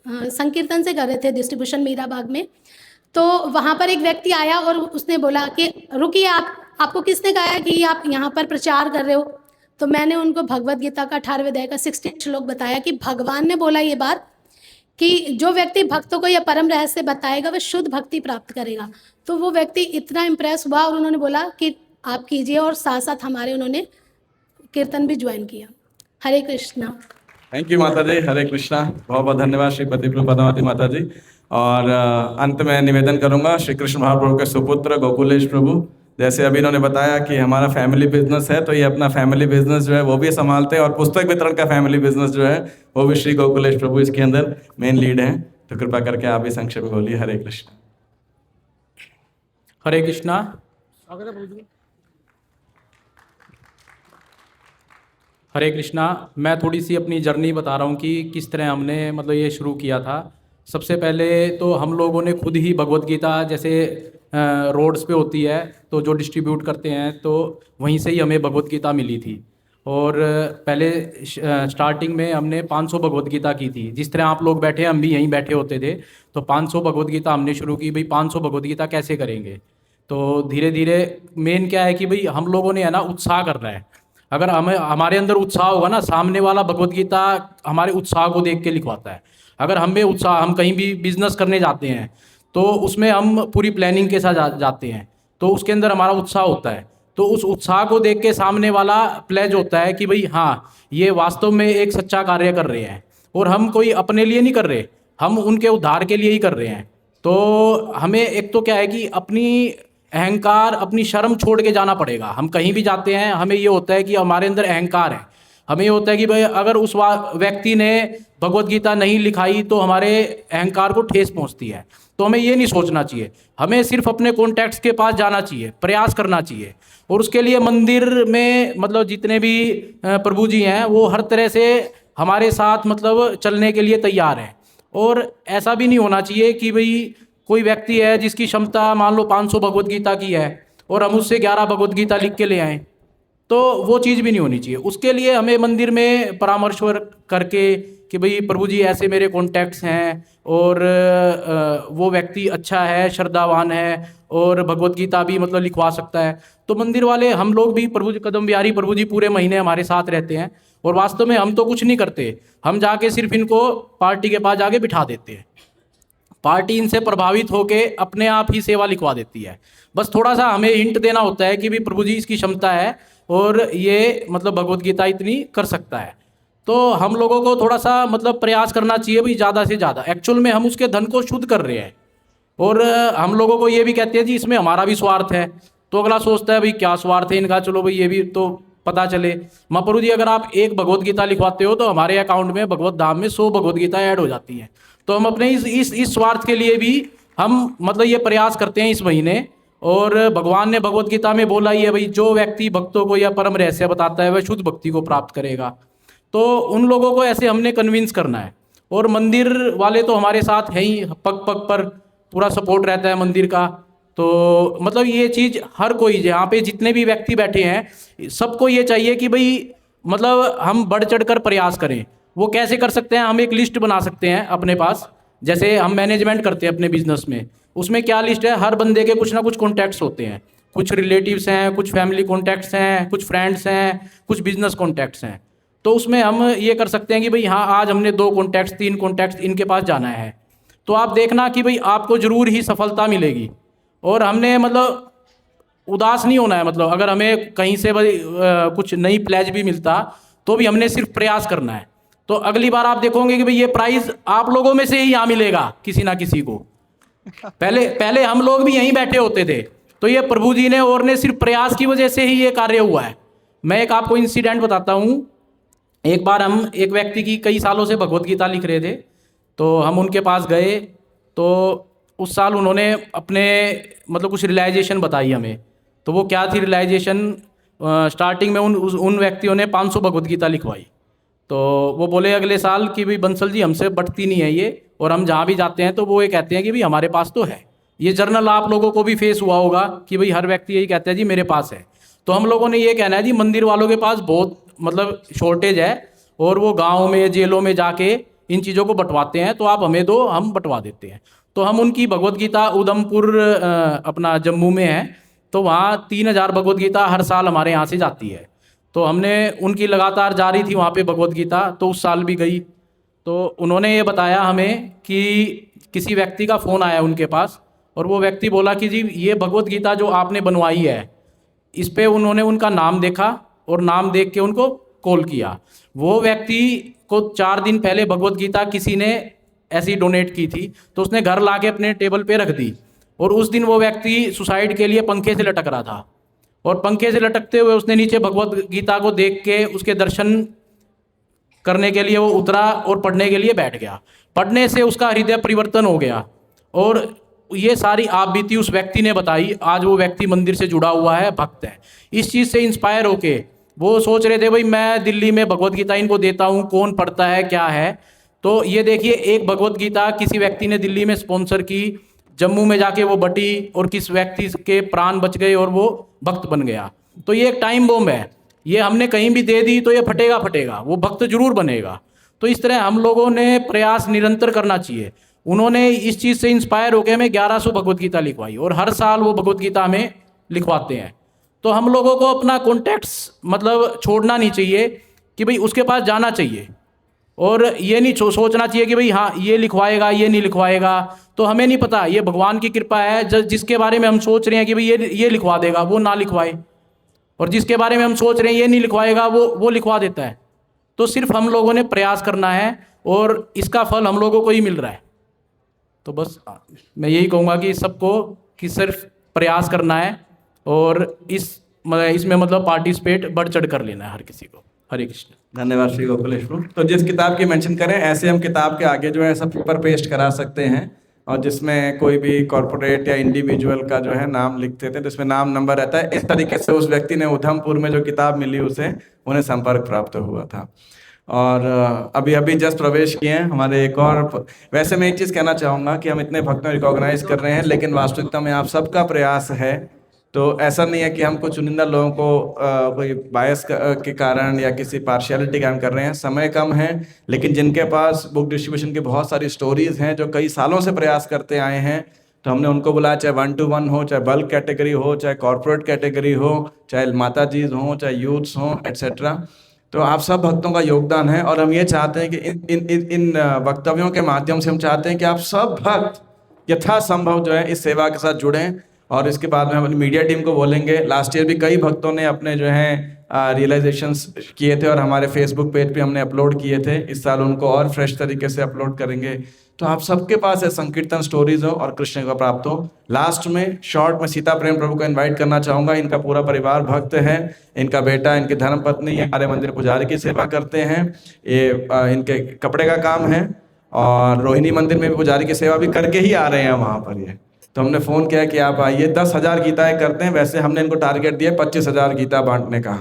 S14: संकीर्तन से कर रहे थे डिस्ट्रीब्यूशन मीरा बाग में, तो वहाँ पर एक व्यक्ति आया और उसने बोला कि रुकिए, आपको किसने कहा कि आप यहाँ पर प्रचार कर रहे हो? तो मैंने उनको भगवत गीता का 18वें अध्याय का 16 श्लोक बताया कि भगवान ने बोला ये बात कि जो व्यक्ति भक्तों को यह परम रहस्य बताएगा वह शुद्ध भक्ति प्राप्त करेगा। तो वो व्यक्ति इतना इम्प्रेस हुआ और उन्होंने बोला कि आप कीजिए, और साथ साथ हमारे उन्होंने कीर्तन भी ज्वाइन किया। हरे कृष्णा।
S2: थैंक यू माता जी, हरे कृष्णा। बहुत बहुत धन्यवाद श्रीपति प्रभु पद्मावती माता जी। और अंत में निवेदन करूंगा श्री कृष्ण महाप्रभु के सुपुत्र गोकुलेश प्रभु, जैसे अभी इन्होंने बताया कि हमारा फैमिली बिजनेस है, तो ये अपना फैमिली बिजनेस जो है वो भी संभालते हैं, और पुस्तक वितरण का फैमिली बिजनेस जो है वो भी श्री गोकुलेश प्रभु इसके अंदर मेन लीड हैं। तो कृपा करके आप भी संक्षेप में बोलिए। हरे कृष्ण।
S15: हरे कृष्णा। हरे कृष्णा। मैं थोड़ी सी अपनी जर्नी बता रहा हूँ कि किस तरह हमने मतलब ये शुरू किया था। सबसे पहले तो हम लोगों ने खुद ही भगवत गीता जैसे रोड्स पे होती है तो जो डिस्ट्रीब्यूट करते हैं, तो वहीं से ही हमें भगवत गीता मिली थी। और पहले स्टार्टिंग में हमने 500 भगवत गीता की थी। जिस तरह आप लोग बैठे, हम भी यहीं बैठे होते थे, तो 500 भगवत गीता हमने शुरू की। भाई 500 भगवत गीता कैसे करेंगे? तो धीरे धीरे मेन क्या है कि भाई हम लोगों ने है ना उत्साह करना है। अगर हमारे अंदर उत्साह होगा ना, सामने वाला भगवत गीता हमारे उत्साह को देख के लिखवाता है। अगर हमें उत्साह, हम कहीं भी बिजनेस करने जाते हैं तो उसमें हम पूरी प्लानिंग के साथ जाते हैं, तो उसके अंदर हमारा उत्साह होता है। तो उस उत्साह को देख के सामने वाला प्लेज होता है कि भाई हाँ, ये वास्तव में एक सच्चा कार्य कर रहे हैं, और हम कोई अपने लिए नहीं कर रहे, हम उनके उद्धार के लिए ही कर रहे हैं। तो हमें एक तो क्या है कि अपनी अहंकार, अपनी शर्म छोड़ के जाना पड़ेगा। हम कहीं भी जाते हैं, हमें ये होता है कि हमारे अंदर अहंकार है। हमें ये होता है कि भाई अगर उस व्यक्ति ने भगवत गीता नहीं लिखाई तो हमारे अहंकार को ठेस पहुंचती है। तो हमें ये नहीं सोचना चाहिए, हमें सिर्फ अपने कॉन्टैक्ट्स के पास जाना चाहिए, प्रयास करना चाहिए। और उसके लिए मंदिर में मतलब जितने भी प्रभु जी हैं वो हर तरह से हमारे साथ मतलब चलने के लिए तैयार हैं। और ऐसा भी नहीं होना चाहिए कि भाई कोई व्यक्ति है जिसकी क्षमता मान लो 500 भगवत गीता की है और हम उससे 11 भगवत गीता लिख के ले आएँ, तो वो चीज़ भी नहीं होनी चाहिए। उसके लिए हमें मंदिर में परामर्श करके कि भाई प्रभु जी ऐसे मेरे कॉन्टैक्ट्स हैं और वो व्यक्ति अच्छा है, श्रद्धावान है और भगवत गीता भी मतलब लिखवा सकता है। तो मंदिर वाले, हम लोग भी प्रभु जी, कदम बिहारी प्रभु जी पूरे महीने हमारे साथ रहते हैं, और वास्तव में हम तो कुछ नहीं करते, हम जाके सिर्फ इनको पार्टी के पास जाके बिठा देते हैं। पार्टी इनसे प्रभावित होके अपने आप ही सेवा लिखवा देती है। बस थोड़ा सा हमें हिंट देना होता है कि भी प्रभु जी इसकी क्षमता है और ये मतलब भगवत गीता इतनी कर सकता है। तो हम लोगों को थोड़ा सा मतलब प्रयास करना चाहिए भाई, ज़्यादा से ज़्यादा। एक्चुअल में हम उसके धन को शुद्ध कर रहे हैं, और हम लोगों को ये भी कहते हैं जी इसमें हमारा भी स्वार्थ है। तो अगला सोचता है भाई क्या स्वार्थ है इनका, चलो भाई ये भी तो पता चले। महाप्रभु जी अगर आप एक भगवत गीता लिखवाते हो तो हमारे अकाउंट में भगवत धाम में 100 भगवत गीता ऐड हो जाती है। तो हम अपने इस स्वार्थ के लिए भी हम मतलब ये प्रयास करते हैं इस महीने। और भगवान ने भगवत गीता में बोला ही है भाई, जो व्यक्ति भक्तों को यह परम रहस्य बताता है वह शुद्ध भक्ति को प्राप्त करेगा। तो उन लोगों को ऐसे हमने कन्विंस करना है। और मंदिर वाले तो हमारे साथ हैं ही, पग पग पर पूरा सपोर्ट रहता है मंदिर का। तो मतलब ये चीज़ हर कोई, यहाँ पे जितने भी व्यक्ति बैठे हैं सबको ये चाहिए कि भाई मतलब हम बढ़ चढ़ कर प्रयास करें। वो कैसे कर सकते हैं? हम एक लिस्ट बना सकते हैं अपने पास, जैसे हम मैनेजमेंट करते हैं अपने बिजनेस में, उसमें क्या लिस्ट है, हर बंदे के कुछ ना कुछ कॉन्टैक्ट्स होते हैं, कुछ रिलेटिव्स हैं, कुछ फैमिली कॉन्टैक्ट्स हैं, कुछ फ्रेंड्स हैं, कुछ बिजनेस कॉन्टैक्ट्स हैं। तो उसमें हम ये कर सकते हैं कि भाई हाँ, आज हमने 2 कॉन्टैक्ट्स 3 कॉन्टैक्ट्स इनके पास जाना है। तो आप देखना कि भाई आपको ज़रूर ही सफलता मिलेगी। और हमने मतलब उदास नहीं होना है, मतलब अगर हमें कहीं से भाई कुछ नई प्लेज भी मिलता तो भी हमने सिर्फ प्रयास करना है। तो अगली बार आप देखोगे कि भाई ये प्राइज़ आप लोगों में से ही यहाँ मिलेगा, किसी ना किसी को। पहले हम लोग भी यहीं बैठे होते थे, तो ये प्रभु जी ने और ने सिर्फ प्रयास की वजह से ही ये कार्य हुआ है। मैं एक आपको इंसिडेंट बताता हूँ। एक बार हम एक व्यक्ति की कई सालों से भगवत गीता लिख रहे थे, तो हम उनके पास गए। तो उस साल उन्होंने अपने मतलब कुछ रियलाइजेशन बताई हमें। तो वो क्या थी रियलाइजेशन? स्टार्टिंग में उन व्यक्तियों ने 500 भगवत गीता लिखवाई। तो वो बोले अगले साल कि भाई बंसल जी हमसे बटती नहीं है ये, और हम जहाँ भी जाते हैं तो वो ये कहते हैं कि भाई हमारे पास तो है। ये जर्नल आप लोगों को भी फेस हुआ होगा कि भाई हर व्यक्ति यही कहता है जी मेरे पास है। तो हम लोगों ने ये कहना है जी मंदिर वालों के पास बहुत मतलब शॉर्टेज है, और वो गाँव में जेलों में जाके इन चीज़ों को बंटवाते हैं, तो आप हमें दो, हम बंटवा देते हैं। तो हम उनकी भगवत गीता उधमपुर अपना जम्मू में है, तो वहाँ 3000 भगवत गीता हर साल हमारे यहाँ से जाती है। तो हमने उनकी लगातार जारी थी वहाँ पे भगवत गीता, तो उस साल भी गई। तो उन्होंने ये बताया हमें कि किसी व्यक्ति का फ़ोन आया उनके पास, और वो व्यक्ति बोला कि जी ये भगवत गीता जो आपने बनवाई है, इस पे उन्होंने उनका नाम देखा और नाम देख के उनको कॉल किया। वो व्यक्ति को 4 दिन पहले भगवत गीता किसी ने ऐसी डोनेट की थी, तो उसने घर ला के अपने टेबल पे रख दी, और उस दिन वो व्यक्ति सुसाइड के लिए पंखे से लटक रहा था, और पंखे से लटकते हुए उसने नीचे भगवत गीता को देख के उसके दर्शन करने के लिए वो उतरा और पढ़ने के लिए बैठ गया। पढ़ने से उसका हृदय परिवर्तन हो गया, और ये सारी आप बीती उस व्यक्ति ने बताई। आज वो व्यक्ति मंदिर से जुड़ा हुआ है, भक्त है। इस चीज़ से इंस्पायर होके वो सोच रहे थे भाई मैं दिल्ली में भगवत गीता इनको देता हूँ, कौन पढ़ता है क्या है। तो ये देखिए, एक भगवत गीता किसी व्यक्ति ने दिल्ली में स्पॉन्सर की, जम्मू में जाके वो बटी, और किस व्यक्ति के प्राण बच गए और वो भक्त बन गया। तो ये एक टाइम बॉम्ब है, ये हमने कहीं भी दे दी तो ये फटेगा, वो भक्त जरूर बनेगा। तो इस तरह हम लोगों ने प्रयास निरंतर करना चाहिए। उन्होंने इस चीज़ से इंस्पायर होकर हमें 1100 भगवत गीता लिखवाई, और हर साल वो भगवत गीता हमें लिखवाते हैं। तो हम लोगों को अपना कॉन्टेक्ट्स मतलब छोड़ना नहीं चाहिए कि भाई उसके पास जाना चाहिए, और ये नहीं सोचना चाहिए कि भाई हाँ ये लिखवाएगा ये नहीं लिखवाएगा। तो हमें नहीं पता, ये भगवान की कृपा है। जिसके बारे में हम सोच रहे हैं कि भाई ये लिखवा देगा, वो ना लिखवाए, और जिसके बारे में हम सोच रहे हैं ये नहीं लिखवाएगा, वो लिखवा देता है। तो सिर्फ हम लोगों ने प्रयास करना है, और इसका फल हम लोगों को ही मिल रहा है। तो बस मैं यही कहूँगा कि सबको कि सिर्फ प्रयास करना है, और इसमें मतलब पार्टिसिपेट बढ़ चढ़ कर लेना है हर किसी को। हरे कृष्ण।
S2: धन्यवाद श्री गोकुलेश प्रभु। तो जिस किताब की मेंशन करें, ऐसे हम किताब के आगे जो है सब पेपर पेस्ट करा सकते हैं, और जिसमें कोई भी कॉर्पोरेट या इंडिविजुअल का जो है नाम लिखते थे, तो इसमें नाम नंबर रहता है। इस तरीके से उस व्यक्ति ने उधमपुर में जो किताब मिली उसे उन्हें संपर्क प्राप्त हुआ था। और अभी जस्ट प्रवेश किए हैं हमारे एक और। वैसे मैं एक चीज़ कहना चाहूँगा कि हम इतने भक्तों रिकॉग्नाइज कर रहे हैं, लेकिन वास्तविकता में आप सबका प्रयास है। तो ऐसा नहीं है कि हम कुछ चुनिंदा लोगों को कोई बायस के कारण या किसी पार्शियलिटी के कारण कर रहे हैं। समय कम है, लेकिन जिनके पास बुक डिस्ट्रीब्यूशन की बहुत सारी स्टोरीज हैं, जो कई सालों से प्रयास करते आए हैं, तो हमने उनको बुलाया, चाहे 1-to-1 हो, चाहे बल्क कैटेगरी हो, चाहे कॉर्पोरेट कैटेगरी हो, चाहे माता जी हों, चाहे यूथ्स हों, एट्सेट्रा। तो आप सब भक्तों का योगदान है, और हम ये चाहते हैं कि इन वक्तव्यों के माध्यम से हम चाहते हैं कि आप सब भक्त यथासंभव जो है इस सेवा के साथ जुड़ें। और इसके बाद में हम अपनी मीडिया टीम को बोलेंगे। लास्ट ईयर भी कई भक्तों ने अपने जो हैं रियलाइजेशंस किए थे, और हमारे फेसबुक पेज पे हमने अपलोड किए थे। इस साल उनको और फ्रेश तरीके से अपलोड करेंगे। तो आप सबके पास है संकीर्तन स्टोरीज हो और कृष्ण का प्राप्त हो। लास्ट में शॉर्ट में सीता प्रेम प्रभु को इनवाइट करना चाहूँगा। इनका पूरा परिवार भक्त है, इनका बेटा, इनकी धर्मपत्नी हमारे मंदिर पुजारी की सेवा करते हैं। ये इनके कपड़े का काम है, और रोहिणी मंदिर में भी पुजारी की सेवा भी करके ही आ रहे हैं वहाँ पर। ये तो हमने फ़ोन किया कि आप आइए। 10,000 गीताएँ करते हैं। वैसे हमने इनको टारगेट दिया 25,000 गीता बांटने का।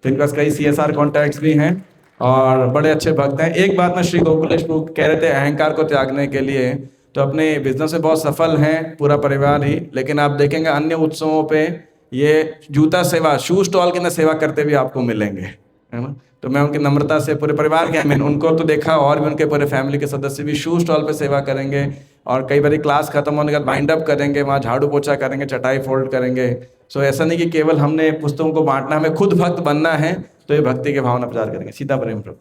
S2: तो इनके पास कई CSR कॉन्टैक्ट्स भी हैं, और बड़े अच्छे भक्त हैं। एक बात में श्री गोकुलेश प्रभु कह रहे थे अहंकार को त्यागने के लिए, तो अपने बिजनेस में बहुत सफल हैं पूरा परिवार ही। लेकिन आप देखेंगे अन्य उत्सवों पे ये जूता सेवा, शू स्टॉल के अंदर सेवा करते भी आपको मिलेंगे, है ना। तो मैं उनकी नम्रता से पूरे परिवार के, मैंने उनको तो देखा, और भी उनके पूरे फैमिली के सदस्य भी शू स्टॉल पे सेवा करेंगे, और कई बार क्लास खत्म होने के बाद बाइंड अप करेंगे, वहाँ झाड़ू पोछा करेंगे, चटाई फोल्ड करेंगे। सो ऐसा नहीं कि केवल हमने पुस्तकों को बांटना, हमें खुद भक्त बनना है, तो ये भक्ति के भावना प्रचार करेंगे। सीता प्रेम प्रभु।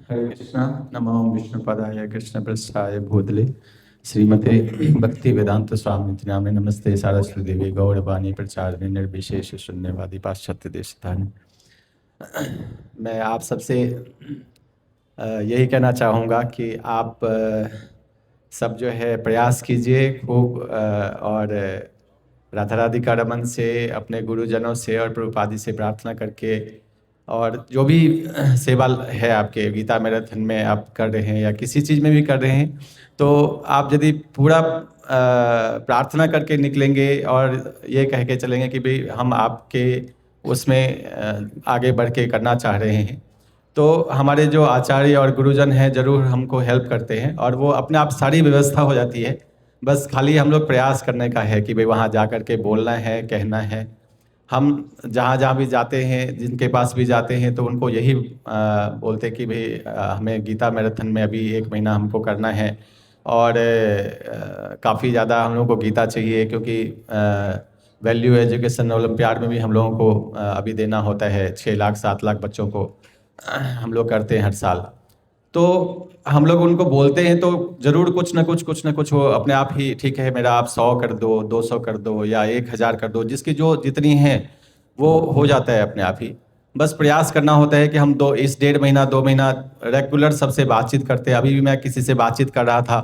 S16: हरे कृष्णा। नमो विष्णुपदाय कृष्ण पृष्ठाय भूतले श्रीमते भक्ति वेदांत स्वामी नामे नमस्ते सारस्वती देवी गौरवाणी प्रचार निर्विशेष शून्यवादी पाश्चात्य देशधानी। मैं आप सबसे यही कहना चाहूँगा कि आप सब जो है प्रयास कीजिए खूब, और राधा राधिका रमन से, अपने गुरुजनों से और प्रभुपादी से प्रार्थना करके, और जो भी सेवा है आपके गीता मैराथन में आप कर रहे हैं या किसी चीज़ में भी कर रहे हैं, तो आप यदि पूरा प्रार्थना करके निकलेंगे और ये कह के चलेंगे कि भाई हम आपके उसमें आगे बढ़ के करना चाह रहे हैं, तो हमारे जो आचार्य और गुरुजन हैं ज़रूर हमको हेल्प करते हैं, और वो अपने आप सारी व्यवस्था हो जाती है। बस खाली हम लोग प्रयास करने का है कि भाई वहाँ जा कर के बोलना है, कहना है। हम जहाँ जहाँ भी जाते हैं, जिनके पास भी जाते हैं, तो उनको यही बोलते कि भाई हमें गीता मैराथन में अभी 1 महीना हमको करना है। और काफ़ी ज़्यादा हम लोगों को गीता चाहिए, क्योंकि वैल्यू एजुकेशन ओलंपियाड में भी हम लोगों को अभी देना होता है। 6 लाख 7 लाख बच्चों को हम लोग करते हैं हर साल। तो हम लोग उनको बोलते हैं तो ज़रूर कुछ ना कुछ वो अपने आप ही, ठीक है मेरा आप 100 कर दो, 200 कर दो या 1000 कर दो, जिसकी जो जितनी है वो हो जाता है अपने आप ही। बस प्रयास करना होता है कि हम 1.5 महीना 2 महीना रेगुलर सबसे बातचीत करते हैं। अभी भी मैं किसी से बातचीत कर रहा था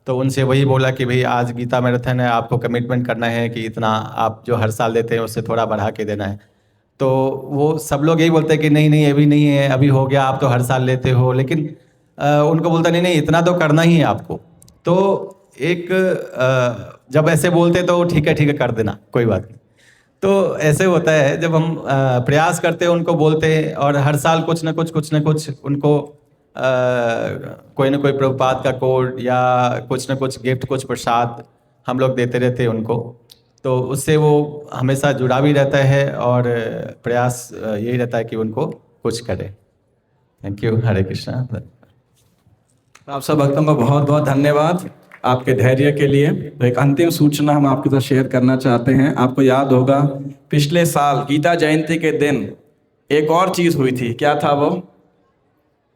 S16: तो उनसे वही बोला कि भाई आज गीता मैराथन है, आपको कमिटमेंट करना है कि इतना आप जो हर साल देते हैं उससे थोड़ा बढ़ा के देना है। तो वो सब लोग यही बोलते हैं कि नहीं अभी नहीं है, अभी हो गया, आप तो हर साल लेते हो। लेकिन उनको बोलता नहीं इतना तो करना ही है आपको। तो एक जब ऐसे बोलते तो ठीक है कर देना, कोई बात नहीं। तो ऐसे होता है जब हम प्रयास करते हैं, उनको बोलते हैं और हर साल कुछ ना कुछ उनको कोई ना कोई प्रभुपाद का कोड या कुछ ना कुछ गिफ्ट, कुछ प्रसाद हम लोग देते रहते हैं उनको। तो उससे वो हमेशा जुड़ा भी रहता है और प्रयास यही रहता है कि उनको कुछ करें। Thank you. हरे कृष्णा।
S2: आप सब भक्तों का बहुत बहुत धन्यवाद आपके धैर्य के लिए। तो एक अंतिम सूचना हम आपके साथ शेयर करना चाहते हैं। आपको याद होगा पिछले साल गीता जयंती के दिन एक और चीज़ हुई थी। क्या था वो?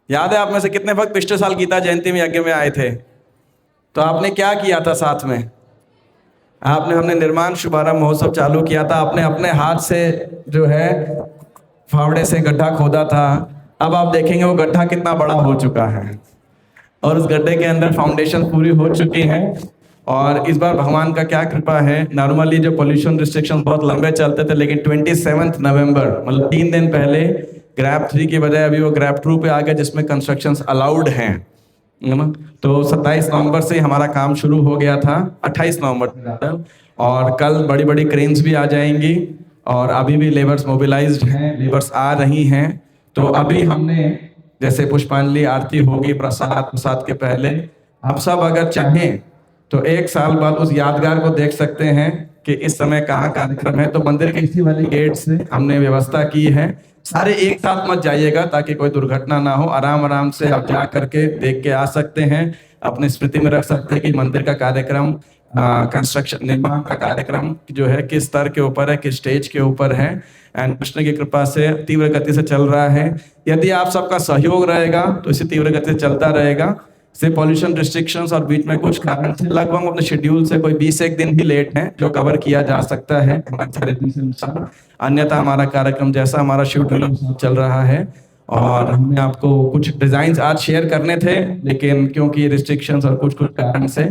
S2: याद है आप में से कितने भक्त पिछले साल गीता जयंती में यज्ञ में आए थे? तो आपने क्या किया था साथ में? हमने निर्माण शुभारंभ महोत्सव चालू किया था। आपने अपने हाथ से जो है फावड़े से गड्ढा खोदा था। अब आप देखेंगे वो गड्ढा कितना बड़ा हो चुका है और उस गड्ढे के अंदर फाउंडेशन पूरी हो चुकी है। और इस बार भगवान का क्या कृपा है, नॉर्मली जो पोल्यूशन रिस्ट्रिक्शन बहुत लंबे चलते थे, लेकिन 27 नवंबर मतलब 3 दिन पहले ग्रैप 3 की बजाय अभी वो ग्रैप 2 पे आ गया, जिसमें कंस्ट्रक्शंस अलाउड हैं, है ना। तो 27 नवंबर से हमारा काम शुरू हो गया था, 28 नवंबर तक। और कल बड़ी बड़ी क्रेन्स भी आ जाएंगी और अभी भी लेबर्स मोबिलाइज्ड हैं, लेबर्स आ रही हैं। तो अभी हमने जैसे पुष्पांजलि आरती होगी प्रसाद के पहले, आप सब अगर चाहें तो 1 साल बाद उस यादगार को देख सकते हैं कि इस समय कहाँ कार्यक्रम है। तो मंदिर के इसी वाली गेट से हमने व्यवस्था की है। सारे एक साथ मत जाइएगा ताकि कोई दुर्घटना ना हो। आराम से आप जा करके देख के आ सकते हैं, अपनी स्मृति में रख सकते हैं कि मंदिर का कार्यक्रम, कंस्ट्रक्शन निर्माण का कार्यक्रम जो है किस स्तर के ऊपर है, किस स्टेज के ऊपर है। एंड कृष्ण की कृपा से तीव्र गति से चल रहा है। यदि आप सबका सहयोग रहेगा तो इसी तीव्र गति से चलता रहेगा। से पॉल्यूशन रिस्ट्रिक्शंस और बीच में कुछ कारण से लगभग अपने शेड्यूल से कोई 20 दिन भी लेट है, जो कवर किया जा सकता है अन्यथा हमारा कार्यक्रम जैसा हमारा शेड्यूल चल रहा है। और हमने आपको कुछ डिजाइन आज शेयर करने थे, लेकिन क्योंकि रिस्ट्रिक्शंस और कुछ कारण से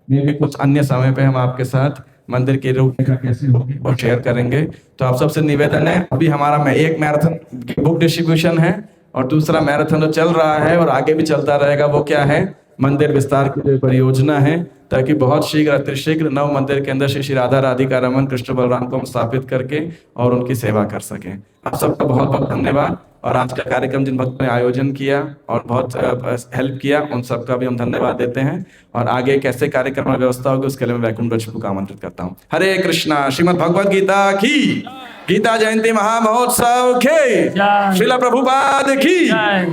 S2: मे भी कुछ अन्य समय पे हम आपके साथ मंदिर के रूपरेखा कैसे होगी वो शेयर करेंगे। तो आप सबसे निवेदन है, अभी हमारा में एक मैराथन बुक डिस्ट्रीब्यूशन है और दूसरा मैराथन तो चल रहा है और आगे भी चलता रहेगा। वो क्या है? मंदिर विस्तार की जो परियोजना है, ताकि बहुत शीघ्र अतिशीघ्र नव मंदिर के अंदर श्री राधा राधिका रमन कृष्ण बलराम को हम स्थापित करके और उनकी सेवा कर सकें। आप सबका बहुत बहुत धन्यवाद। और आज का कार्यक्रम जिन भक्तों ने आयोजन किया और बहुत हेल्प किया, उन सबका भी हम धन्यवाद देते हैं। और आगे कैसे कार्यक्रम में व्यवस्था होगी उसके लिए मैं वैकुंठ प्रभु को आमंत्रित करता हूँ। हरे कृष्णा। श्रीमद् भगवद गीता की, गीता जयंती महामहोत्सव के, श्रील प्रभुपाद की,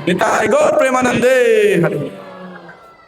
S2: निताय गौर प्रेमानंदे। हरे